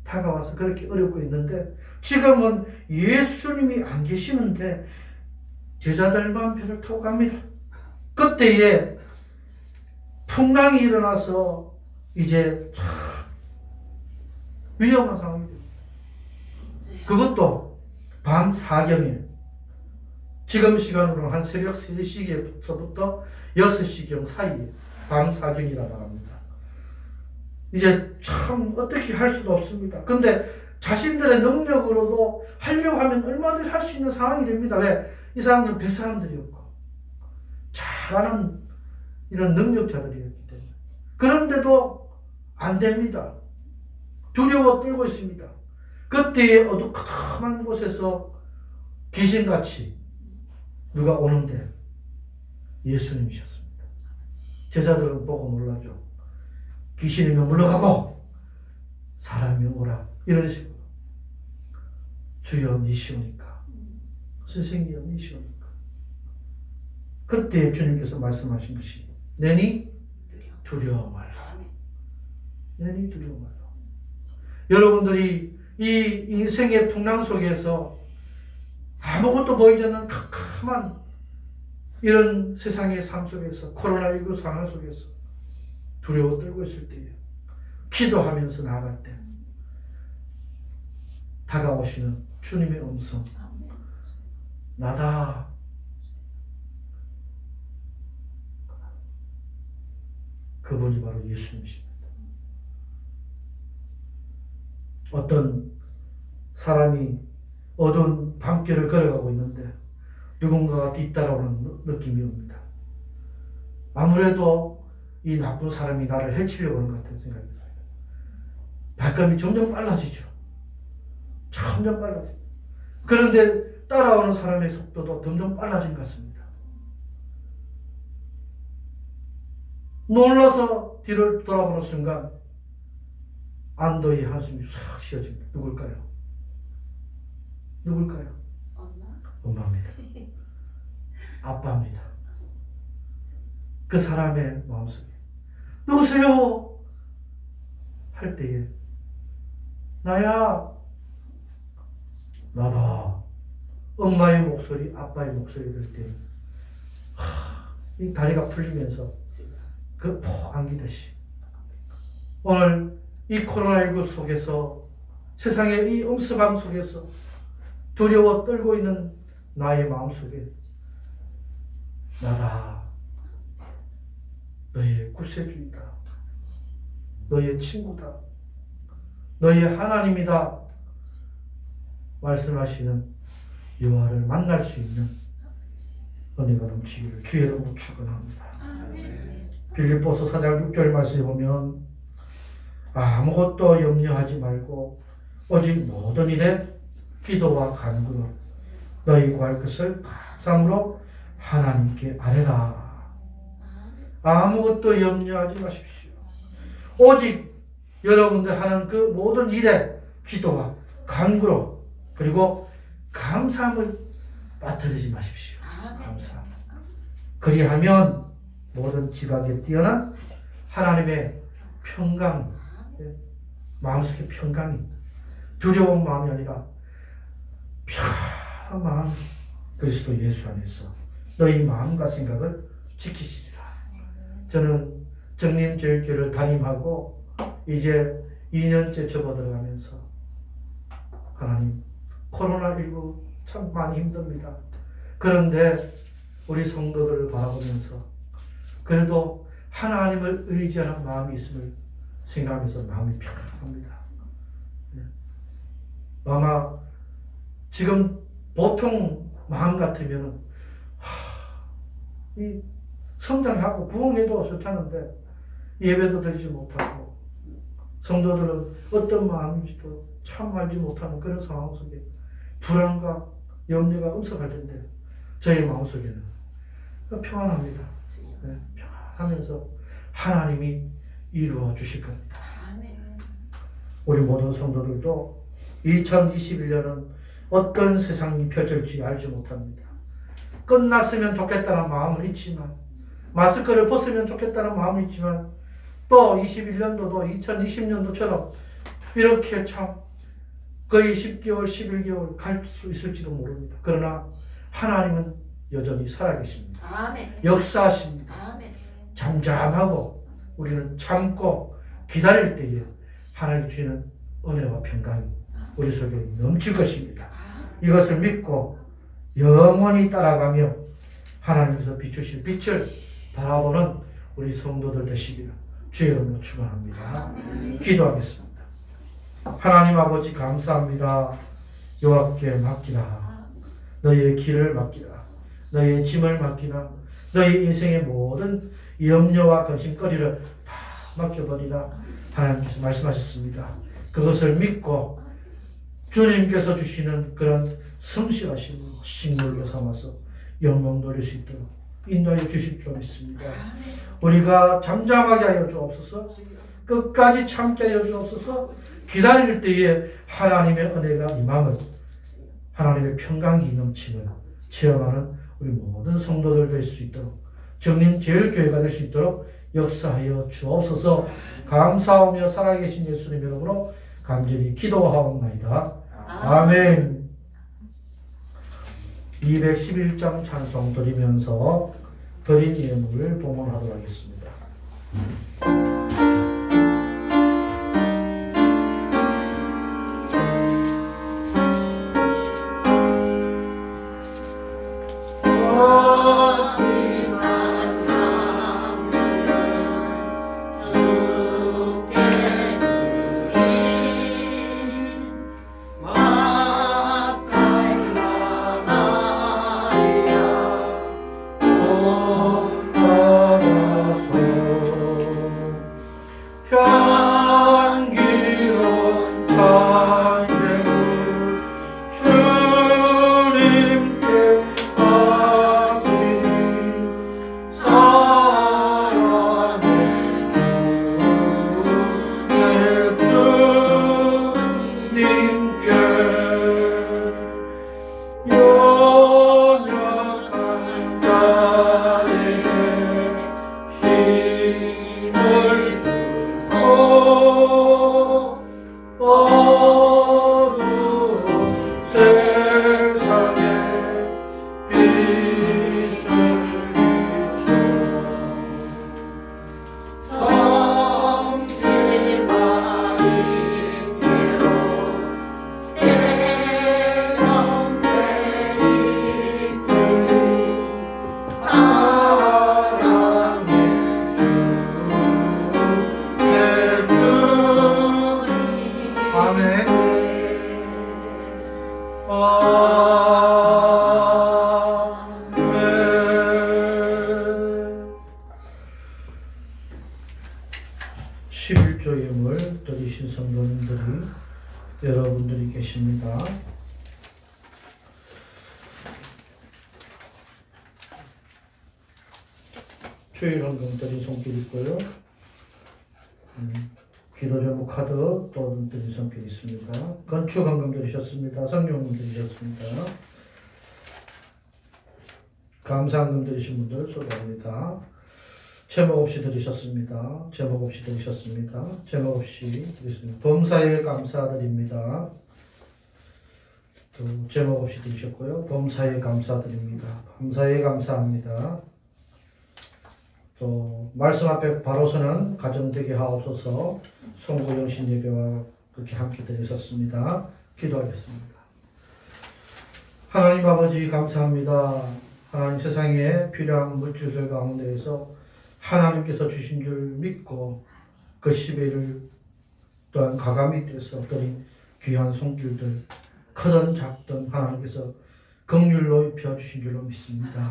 다가와서 그렇게 어렵고 있는데 지금은 예수님이 안 계시는데 제자들만 배를 타고 갑니다. 그때에 풍랑이 일어나서 이제 위험한 상황이 됩니다. 그것도 밤 4경에, 지금 시간으로는 한 새벽 3시부터 6시경 사이에 밤 4경이라고 합니다. 이제 참 어떻게 할 수도 없습니다. 근데 자신들의 능력으로도 하려고 하면 얼마든지 할 수 있는 상황이 됩니다. 왜? 이 사람들은 뱃사람들이었고 잘하는 이런 능력자들이었기 때문에. 그런데도 안 됩니다. 두려워 떨고 있습니다. 그때 어두컴한 곳에서 귀신같이 누가 오는데 예수님이셨습니다. 제자들은 보고 놀라죠. 귀신이면 물러가고 사람이 오라. 이런 식으로. 주여 니시오니까. 선생님이여 니시오니까. 그때 주님께서 말씀하신 것이 내니 두려워 말라. 내니 두려워 말라. 여러분들이 이 인생의 풍랑 속에서 아무것도 보이지 않는 캄캄한 이런 세상의 삶 속에서 코로나19 상황 속에서 두려워 떨고 있을 때에 기도하면서 나아갈 때 다가오시는 주님의 음성 나다. 그분이 바로 예수님이십니다. 어떤 사람이 어두운 밤길을 걸어가고 있는데 누군가가 뒤따라오는 느낌이 옵니다. 아무래도 이 나쁜 사람이 나를 해치려고 하는 것 같은 생각이 듭니다. 발걸음이 점점 빨라지죠. 점점 빨라져요. 그런데 따라오는 사람의 속도도 점점 빨라진 것 같습니다. 놀라서 뒤를 돌아보는 순간 안도의 한숨이 싹 쉬어집니다. 누굴까요? 누굴까요? 엄마입니다. 아빠입니다. 그 사람의 마음속에 누구세요? 할 때에 나야. 나다. 엄마의 목소리, 아빠의 목소리 들 때 이 다리가 풀리면서 그 폭 안기듯이 오늘 이 코로나19 속에서 세상의 이 음습함 속에서 두려워 떨고 있는 나의 마음속에 나다. 너의 구세주이다. 너의 친구다. 너의 하나님이다. 말씀하시는 여호와를 만날 수 있는 은혜가 넘치기를 주의 이름으로 축원합니다. 빌립보서 4장 6절 말씀에 보면 아무것도 염려하지 말고 오직 모든 일에 기도와 간구로 너희 구할 것을 감사함으로 하나님께 아뢰라. 아무것도 염려하지 마십시오. 오직 여러분들 하는 그 모든 일에 기도와 간구로 그리고 감사함을 빠뜨리지 마십시오. 감사함. 그리하면 모든 지각에 뛰어난 하나님의 평강, 마음속의 평강이 두려운 마음이 아니라 편안한 마음, 그리스도 예수 안에서 너희 마음과 생각을 지키시리라. 저는 정림제일교회를 담임하고 이제 2년째 접어들어가면서 하나님 코로나19 참 많이 힘듭니다. 그런데 우리 성도들을 바라보면서 그래도 하나님을 의지하는 마음이 있음을 생각하면서 마음이 평안합니다. 아마 지금 보통 마음 같으면 이 성장하고 부흥해도 좋다는데 예배도 드리지 못하고 성도들은 어떤 마음인지도 참 알지 못하는 그런 상황 속에 불안과 염려가 음습할 텐데 저희 마음속에는 평안합니다. 네, 평안하면서 하나님이 이루어 주실 겁니다. 우리 모든 성도들도 2021년은 어떤 세상이 펼쳐질지 알지 못합니다. 끝났으면 좋겠다는 마음은 있지만 마스크를 벗으면 좋겠다는 마음은 있지만 또 21년도도 2020년도처럼 이렇게 참 거의 10개월, 11개월 갈 수 있을지도 모릅니다. 그러나 하나님은 여전히 살아계십니다. 아멘. 역사하십니다. 아멘. 잠잠하고 우리는 참고 기다릴 때에 하나님 주시는 은혜와 평강이 우리 속에 넘칠 것입니다. 이것을 믿고 영원히 따라가며 하나님께서 비추실 빛을 바라보는 우리 성도들 되시기를 주의 이름으로 축원합니다. 기도하겠습니다. 하나님 아버지 감사합니다. 여호와께 맡기라. 너희의 길을 맡기라. 너희의 짐을 맡기라. 너희 인생의 모든 염려와 근심거리를 다 맡겨버리라. 하나님께서 말씀하셨습니다. 그것을 믿고 주님께서 주시는 그런 성실하신 식물로 삼아서 영광 돌릴 수 있도록 인도하여 주실 줄 믿습니다. 우리가 잠잠하게 하여 주옵소서. 끝까지 참게 하여 주옵소서. 기다릴 때에 하나님의 은혜가 임함을, 하나님의 평강이 넘침을 체험하는 우리 모든 성도들 될 수 있도록, 정림제일교회가 될 수 있도록 역사하여 주옵소서. 감사하며 살아계신 예수님 이름으로 간절히 기도하옵나이다. 아멘. 211장 찬송 드리면서 드린 예물을 봉헌하도록 하겠습니다. 여러분들이 계십니다. 주일 헌금 드린 손길 있고요. 기도 제목 카드 또 드린 손길 있습니다. 건축 헌금 드리셨습니다. 성령 헌금 드리셨습니다. 감사 헌금 드리신 분들 수고합니다. 제목 없이 드리셨습니다. 제목 없이 드리셨습니다. 제목 없이 드리셨습니다. 범사에 감사드립니다. 또 제목 없이 드리셨고요. 범사에 감사드립니다. 범사에 감사합니다. 또 말씀 앞에 바로 서는 가정되게 하옵소서. 송구영신 예배와 그렇게 함께 드리셨습니다. 기도하겠습니다. 하나님 아버지 감사합니다. 하나님 세상에 필요한 물질들 가운데에서 하나님께서 주신 줄 믿고 그 10회를 또한 가감히 떼서 드린 귀한 손길들, 크든 작든 하나님께서 긍휼로 입혀 주신 줄로 믿습니다.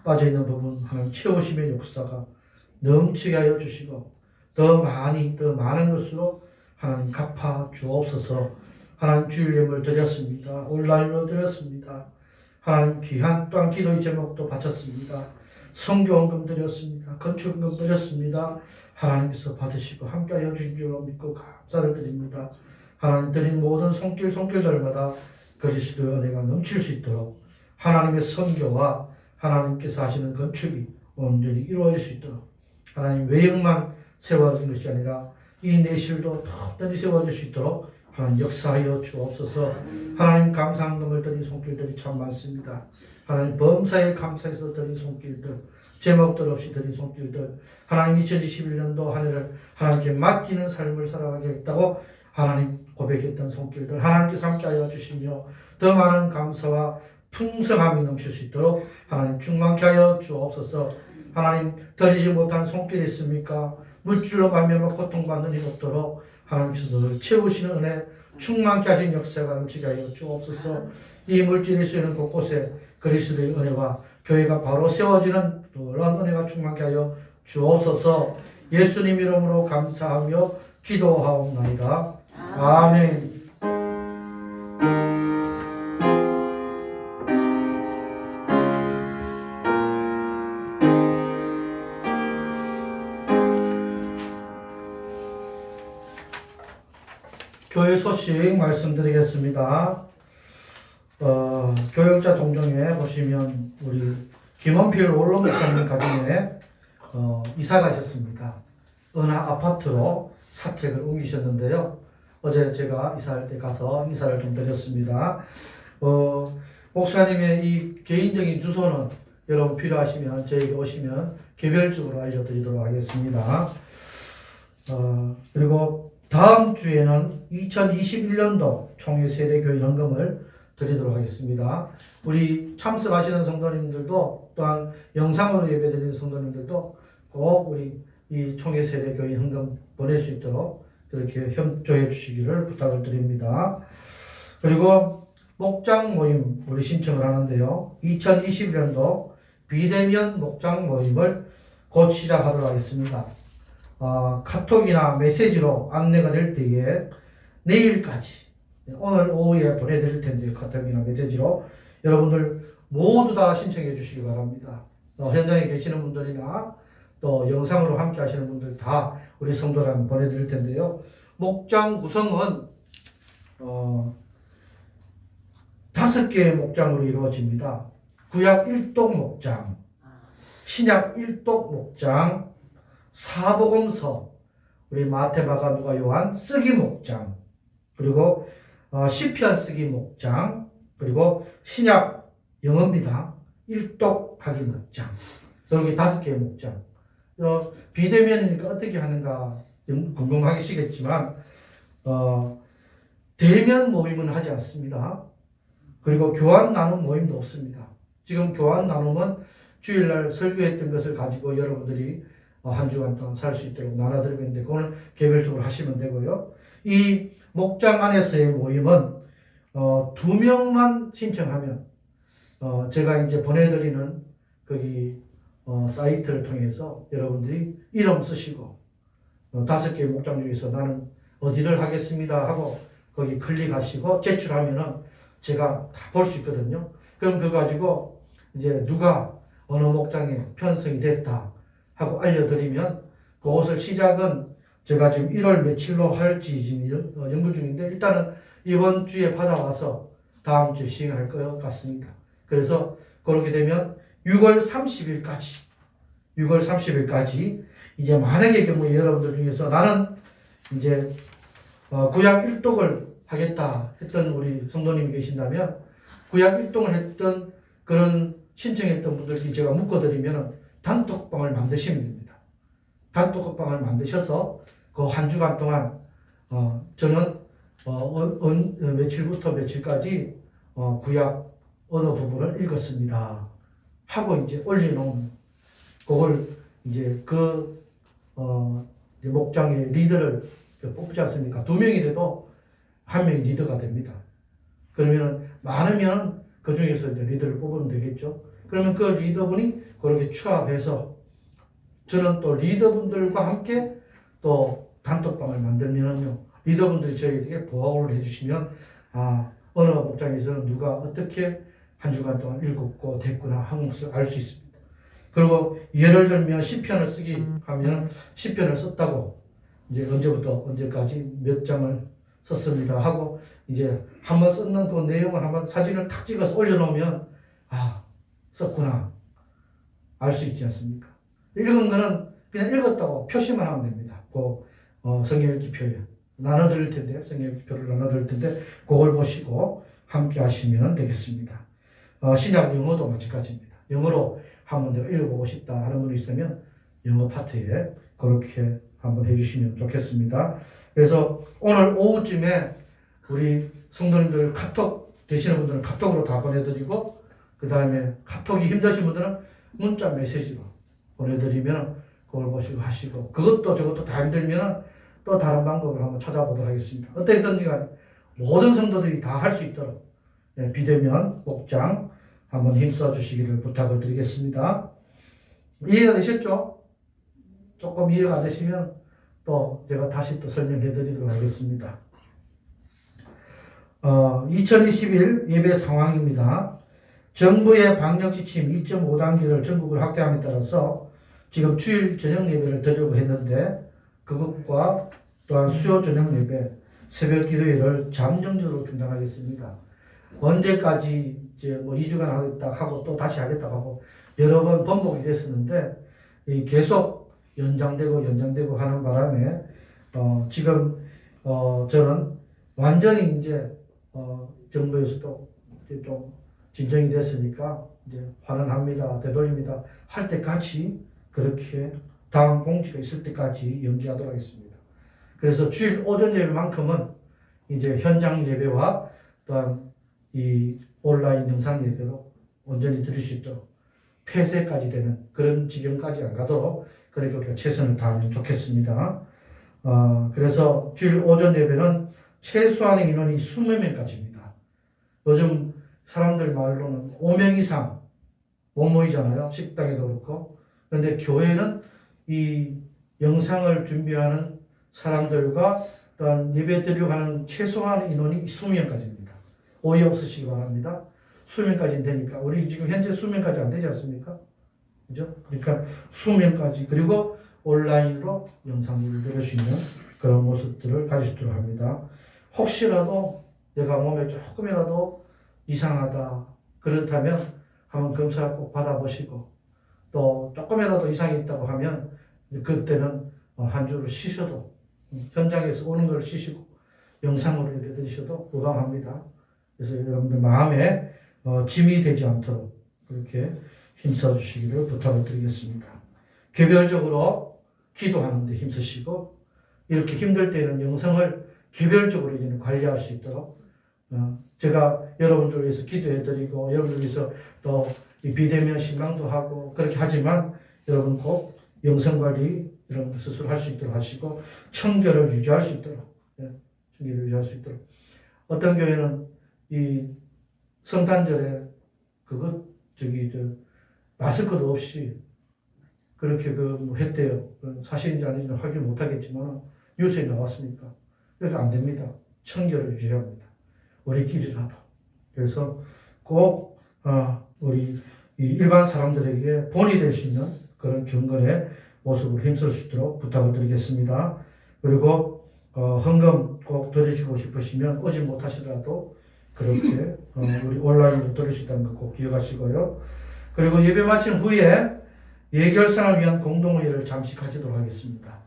빠져있는 부분 하나님 채우심의 역사가 넘치게 하여 주시고 더 많은 것으로 하나님 갚아 주옵소서. 하나님 주일 예물 드렸습니다. 온라인으로 드렸습니다. 하나님 귀한 또한 기도의 제목도 바쳤습니다. 성교헌금 드렸습니다. 건축헌금 드렸습니다. 하나님께서 받으시고 함께하여 주신 줄로 믿고 감사를 드립니다. 하나님 드린 모든 손길들마다 그리스도의 은혜가 넘칠 수 있도록 하나님의 선교와 하나님께서 하시는 건축이 온전히 이루어질 수 있도록 하나님 외형만 세워진 것이 아니라 이 내실도 튼튼히 세워질 수 있도록 하나님 역사하여 주옵소서. 하나님 감사헌금을 드린 손길들이 참 많습니다. 하나님 범사에 감사해서 드린 손길들, 제목들 없이 드린 손길들, 하나님 2021년도 한 해를 하나님께 맡기는 삶을 살아가겠다고 하나님 고백했던 손길들 하나님께서 함께하여 주시며 더 많은 감사와 풍성함이 넘칠 수 있도록 하나님 충만케 하여 주옵소서. 하나님 드리지 못한 손길이 있습니까? 물질로 말미암아 고통받는 일 없도록 하나님께서 늘 채우시는 은혜 충만케 하신 역사가 넘치게 하여 주옵소서. 이 물질이 쓰이는 곳곳에 그리스도의 은혜와 교회가 바로 세워지는 놀라운 은혜가 충만케 하여 주옵소서. 예수님 이름으로 감사하며 기도하옵나이다. 아멘. 교회 소식 말씀드리겠습니다. 교역자 동정에 보시면 우리 김원필 원로 목사님 가정에 이사가 있었습니다. 어느 아파트로 사택을 옮기셨는데요. 어제 제가 이사할 때 가서 인사를 좀 드렸습니다. 목사님의 이 개인적인 주소는 여러분 필요하시면 저에게 오시면 개별적으로 알려드리도록 하겠습니다. 그리고 다음 주에는 2021년도 총회 세대교인 헌금을 드리도록 하겠습니다. 우리 참석하시는 성도님들도 또한 영상으로 예배드리는 성도님들도 꼭 우리 이 총회 세대교인 헌금 보낼 수 있도록 그렇게 협조해 주시기를 부탁을 드립니다. 그리고 목장 모임 우리 신청을 하는데요. 2021년도 비대면 목장 모임을 곧 시작하도록 하겠습니다. 카톡이나 메시지로 안내가 될 때에 내일까지 오늘 오후에 보내드릴 텐데 카톡이나 메시지로 여러분들 모두 다 신청해 주시기 바랍니다. 현장에 계시는 분들이나 또 영상으로 함께 하시는 분들 다 우리 성도랑 보내드릴 텐데요. 목장 구성은 5개의 목장으로 이루어집니다. 구약 1독 목장, 신약 1독 목장, 사복음서, 우리 마태, 마가, 누가, 요한 쓰기 목장, 그리고 시편 쓰기 목장, 그리고 신약 영어입니다. 1독 하기 목장. 여기 5개의 목장. 비대면이니까 어떻게 하는가 궁금하시겠지만 대면 모임은 하지 않습니다. 그리고 교환 나눔 모임도 없습니다. 지금 교환 나눔은 주일날 설교했던 것을 가지고 여러분들이 한 주간 동안 살 수 있도록 나눠드리고 있는데 그거는 개별적으로 하시면 되고요. 이 목장 안에서의 모임은 2명만 신청하면 제가 이제 보내드리는 거기 사이트를 통해서 여러분들이 이름 쓰시고 5개의 목장 중에서 나는 어디를 하겠습니다 하고 거기 클릭하시고 제출하면은 제가 다 볼 수 있거든요. 그럼 그거 가지고 이제 누가 어느 목장에 편성이 됐다 하고 알려드리면 그것을 시작은 제가 지금 1월 며칠로 할지 지금 연구 중인데 일단은 이번 주에 받아와서 다음 주에 시행할 것 같습니다. 그래서 그렇게 되면 6월 30일까지 이제 만약의 경우에 여러분들 중에서 나는 이제 구약 1독을 하겠다 했던 우리 성도님이 계신다면 구약 1독을 했던 그런 신청했던 분들께 제가 묶어드리면 단톡방을 만드시면 됩니다. 단톡방을 만드셔서 그 한 주간 동안 저는 며칠부터 며칠까지 구약 어느 부분을 읽었습니다 하고 이제 올려놓은 그걸 이제 목장의 리더를 뽑지 않습니까? 2명이 돼도 1명이 리더가 됩니다. 그러면은 많으면 그 중에서 이제 리더를 뽑으면 되겠죠. 그러면 그 리더분이 그렇게 추합해서 저는 또 리더분들과 함께 또 단톡방을 만들면은요, 리더분들이 저희에게 보호를 해주시면 어느 목장에서는 누가 어떻게 한 주간 동안 읽었고 됐구나 하는 것을 알 수 있습니다. 그리고 예를 들면 시편을 쓰기 하면 시편을 썼다고 이제 언제부터 언제까지 몇 장을 썼습니다 하고 이제 한번 썼는 그 내용을 한번 사진을 탁 찍어서 올려놓으면 썼구나 알 수 있지 않습니까? 읽은 거는 그냥 읽었다고 표시만 하면 됩니다. 성경 읽기표에 나눠드릴 텐데 성경 읽기표를 나눠드릴 텐데 그걸 보시고 함께 하시면 되겠습니다. 신약 영어도 마찬가지입니다. 영어로 한번 내가 읽어보고 싶다 하는 분이 있으면 영어 파트에 그렇게 한번 해주시면 좋겠습니다. 그래서 오늘 오후쯤에 우리 성도님들 카톡 되시는 분들은 카톡으로 다 보내드리고 그 다음에 카톡이 힘드신 분들은 문자 메시지로 보내드리면 그걸 보시고 하시고 그것도 저것도 다 힘들면 또 다른 방법을 한번 찾아보도록 하겠습니다. 어떻게든지 간에 모든 성도들이 다 할 수 있도록 비대면 목장 한번 힘써 주시기를 부탁을 드리겠습니다. 이해가 되셨죠? 조금 이해가 안 되시면 또 제가 다시 또 설명해 드리도록 하겠습니다. 2021 예배 상황입니다. 정부의 방역 지침 2.5단계를 전국을 확대함에 따라서 지금 주일 저녁 예배를 드리려고 했는데 그것과 또한 수요 저녁 예배, 새벽 기도회를 잠정적으로 중단하겠습니다. 언제까지 이제 뭐 2주간 하겠다 하고 또 다시 하겠다 하고 여러 번 번복이 됐었는데 계속 연장되고 하는 바람에 지금 저는 완전히 이제 정부에서도 이제 좀 진정이 됐으니까 이제 환원합니다, 되돌립니다 할 때까지 그렇게 다음 공지가 있을 때까지 연기하도록 하겠습니다. 그래서 주일 오전 예배만큼은 이제 현장 예배와 또한 이 온라인 영상 예배로 온전히 드릴 수 있도록 폐쇄까지 되는 그런 지경까지 안 가도록 그렇게 우리가 최선을 다하면 좋겠습니다. 그래서 주일 오전 예배는 최소한의 인원이 20명까지입니다. 요즘 사람들 말로는 5명 이상 못 모이잖아요. 식당에도 그렇고. 그런데 교회는 이 영상을 준비하는 사람들과 또한 예배 드리려고 하는 최소한 인원이 20명까지입니다. 오해 없으시기 바랍니다. 수명까지는 되니까. 우리 지금 현재 수명까지 안 되지 않습니까? 그죠? 그러니까 수명까지 그리고 온라인으로 영상을 들을 수 있는 그런 모습들을 가질 수 있도록 합니다. 혹시라도 내가 몸에 조금이라도 이상하다 그렇다면 한번 검사를 꼭 받아보시고 또 조금이라도 이상이 있다고 하면 그때는 한 주를 쉬셔도 현장에서 오는 걸 쉬시고 영상으로 예배 드리셔도 무방합니다. 그래서 여러분들 마음에 짐이 되지 않도록 그렇게 힘써 주시기를 부탁을 드리겠습니다. 개별적으로 기도하는 데 힘쓰시고 이렇게 힘들 때는 영상을 개별적으로 이제는 관리할 수 있도록 제가 여러분들 위해서 기도해 드리고 여러분들 위해서 또 이 비대면 신방도 하고 그렇게 하지만 여러분 꼭 영상 관리 여러분들 스스로 할 수 있도록 하시고 청결을 유지할 수 있도록 청결을 유지할 수 있도록 어떤 교회는 이 성탄절에 마스크도 없이 그렇게 했대요. 사실인지 아닌지 확인 못 하겠지만 뉴스에 나왔으니까. 그러니까 안 됩니다. 청결을 유지해야 합니다. 우리끼리라도. 그래서 꼭 우리 이 일반 사람들에게 본이 될 수 있는 그런 경건의 모습을 힘쓸 수 있도록 부탁을 드리겠습니다. 그리고 헌금 꼭 드리시고 싶으시면 오지 못하시더라도 그렇게 우리 온라인으로 드릴 수 있다는 거 꼭 기억하시고요. 그리고 예배 마친 후에 예결산을 위한 공동회의를 잠시 가지도록 하겠습니다.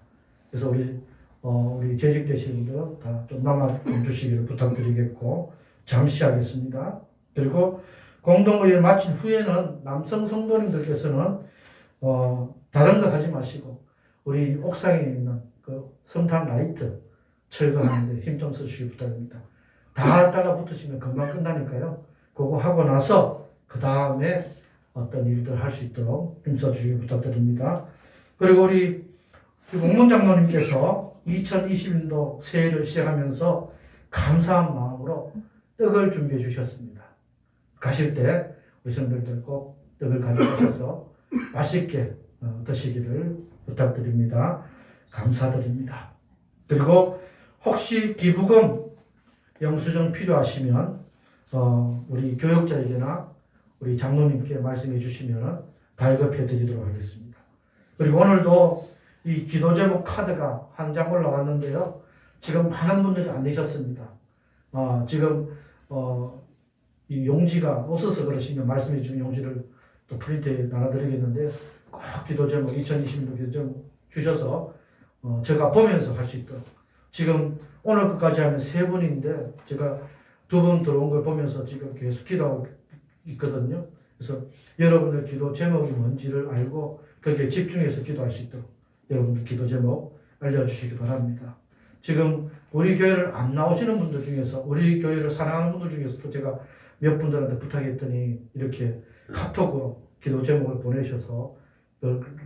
그래서 우리 재직되신 분들은 다 좀 남아 좀 주시기를 부탁드리겠고 잠시 하겠습니다. 그리고 공동회의를 마친 후에는 남성 성도님들께서는 다른 거 하지 마시고 우리 옥상에 있는 그 성탄 라이트 철거하는데 힘 좀 써주시기 부탁드립니다. 다 달라붙으시면 금방 끝나니까요. 그거 하고 나서 그 다음에 어떤 일들 할 수 있도록 힘써주시기 부탁드립니다. 그리고 우리 목문 장로님께서 2021년도 새해를 시작하면서 감사한 마음으로 떡을 준비해 주셨습니다. 가실 때 우리 성도들 꼭 떡을 가져오셔서 맛있게 드시기를 부탁드립니다. 감사드립니다. 그리고 혹시 기부금 영수증 필요하시면 우리 교역자에게나 우리 장로님께 말씀해 주시면 발급해 드리도록 하겠습니다. 그리고 오늘도 이 기도 제목 카드가 한 장 올라왔는데요. 지금 많은 분들이 안 내셨습니다. 지금 이 용지가 없어서 그러시면 말씀해 주신 용지를 또 프린트에 나눠드리겠는데 꼭 기도 제목 2020년 기도 제목 주셔서 제가 보면서 할 수 있도록 지금 오늘 끝까지 하면 3분인데 제가 2분 들어온 걸 보면서 지금 계속 기도하고 있거든요. 그래서 여러분의 기도 제목이 뭔지를 알고 거기에 집중해서 기도할 수 있도록 여러분들 기도 제목 알려주시기 바랍니다. 지금 우리 교회를 안 나오시는 분들 중에서 우리 교회를 사랑하는 분들 중에서도 제가 몇 분들한테 부탁했더니 이렇게 카톡으로 기도 제목을 보내셔서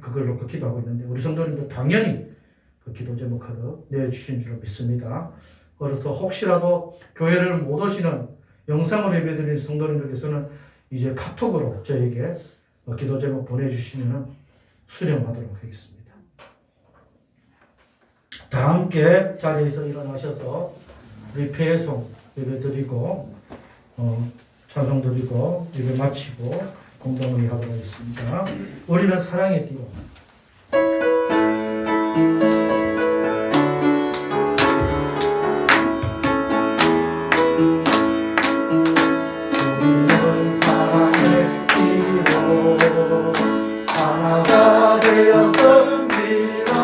그걸 놓고 기도하고 있는데 우리 성도님들 당연히 그 기도 제목 카드 내주신 줄 믿습니다. 그래서 혹시라도 교회를 못 오시는 영상으로 예배드리는 성도님들께서는 이제 카톡으로 저에게 기도 제목 보내주시면 수령하도록 하겠습니다. 다 함께 자리에서 일어나셔서 우리 폐송 예배드리고 찬송 드리고 예배 마치고 공동의 하도록 하겠습니다. 우리는 사랑의 띠로 우리는 사랑의 띠로 하나가 되었습니다.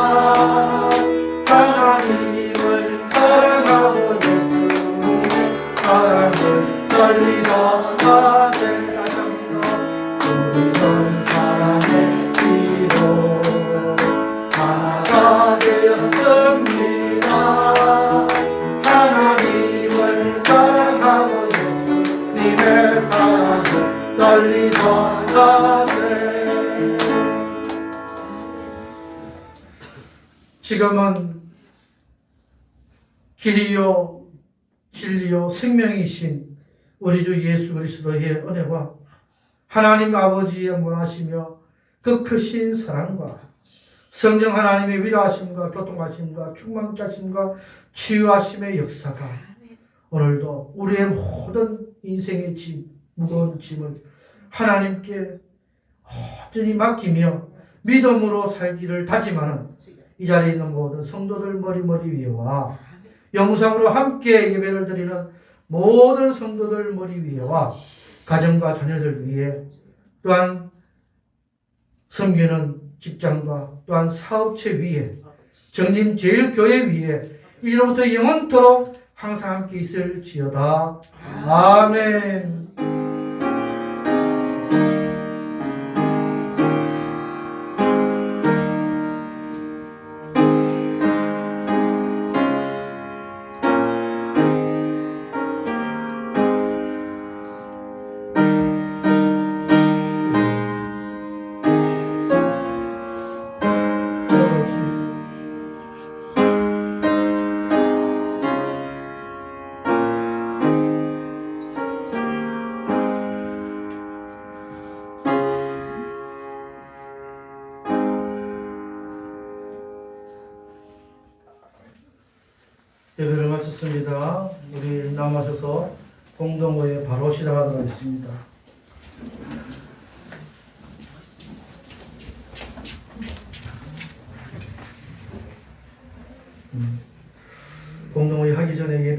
하나님을 사랑하고 예수님의 사랑을 떨리던 하세 우리는 사랑의 띠로 하나가 되었습니다. 하나님을 사랑하고 예수님의 사랑을 떨리던 하세 지금은 길이요 진리요 생명이신 우리 주 예수 그리스도의 은혜와 하나님 아버지의 원하시며 그 크신 사랑과 성령 하나님의 위로하심과 교통하심과 충만하심과 치유하심의 역사가 오늘도 우리의 모든 인생의 짐, 무거운 짐을 하나님께 온전히 맡기며 믿음으로 살기를 다짐하는 이 자리에 있는 모든 성도들 머리 위에와 영상으로 함께 예배를 드리는 모든 성도들 머리 위에와 가정과 자녀들 위해 또한 섬기는 직장과 또한 사업체 위에 정림제일교회 위에 이로부터 영원토록 항상 함께 있을지어다. 아멘. 예배를 마쳤습니다. 우리 남아셔서 공동모에 바로 시작하도록 하겠습니다.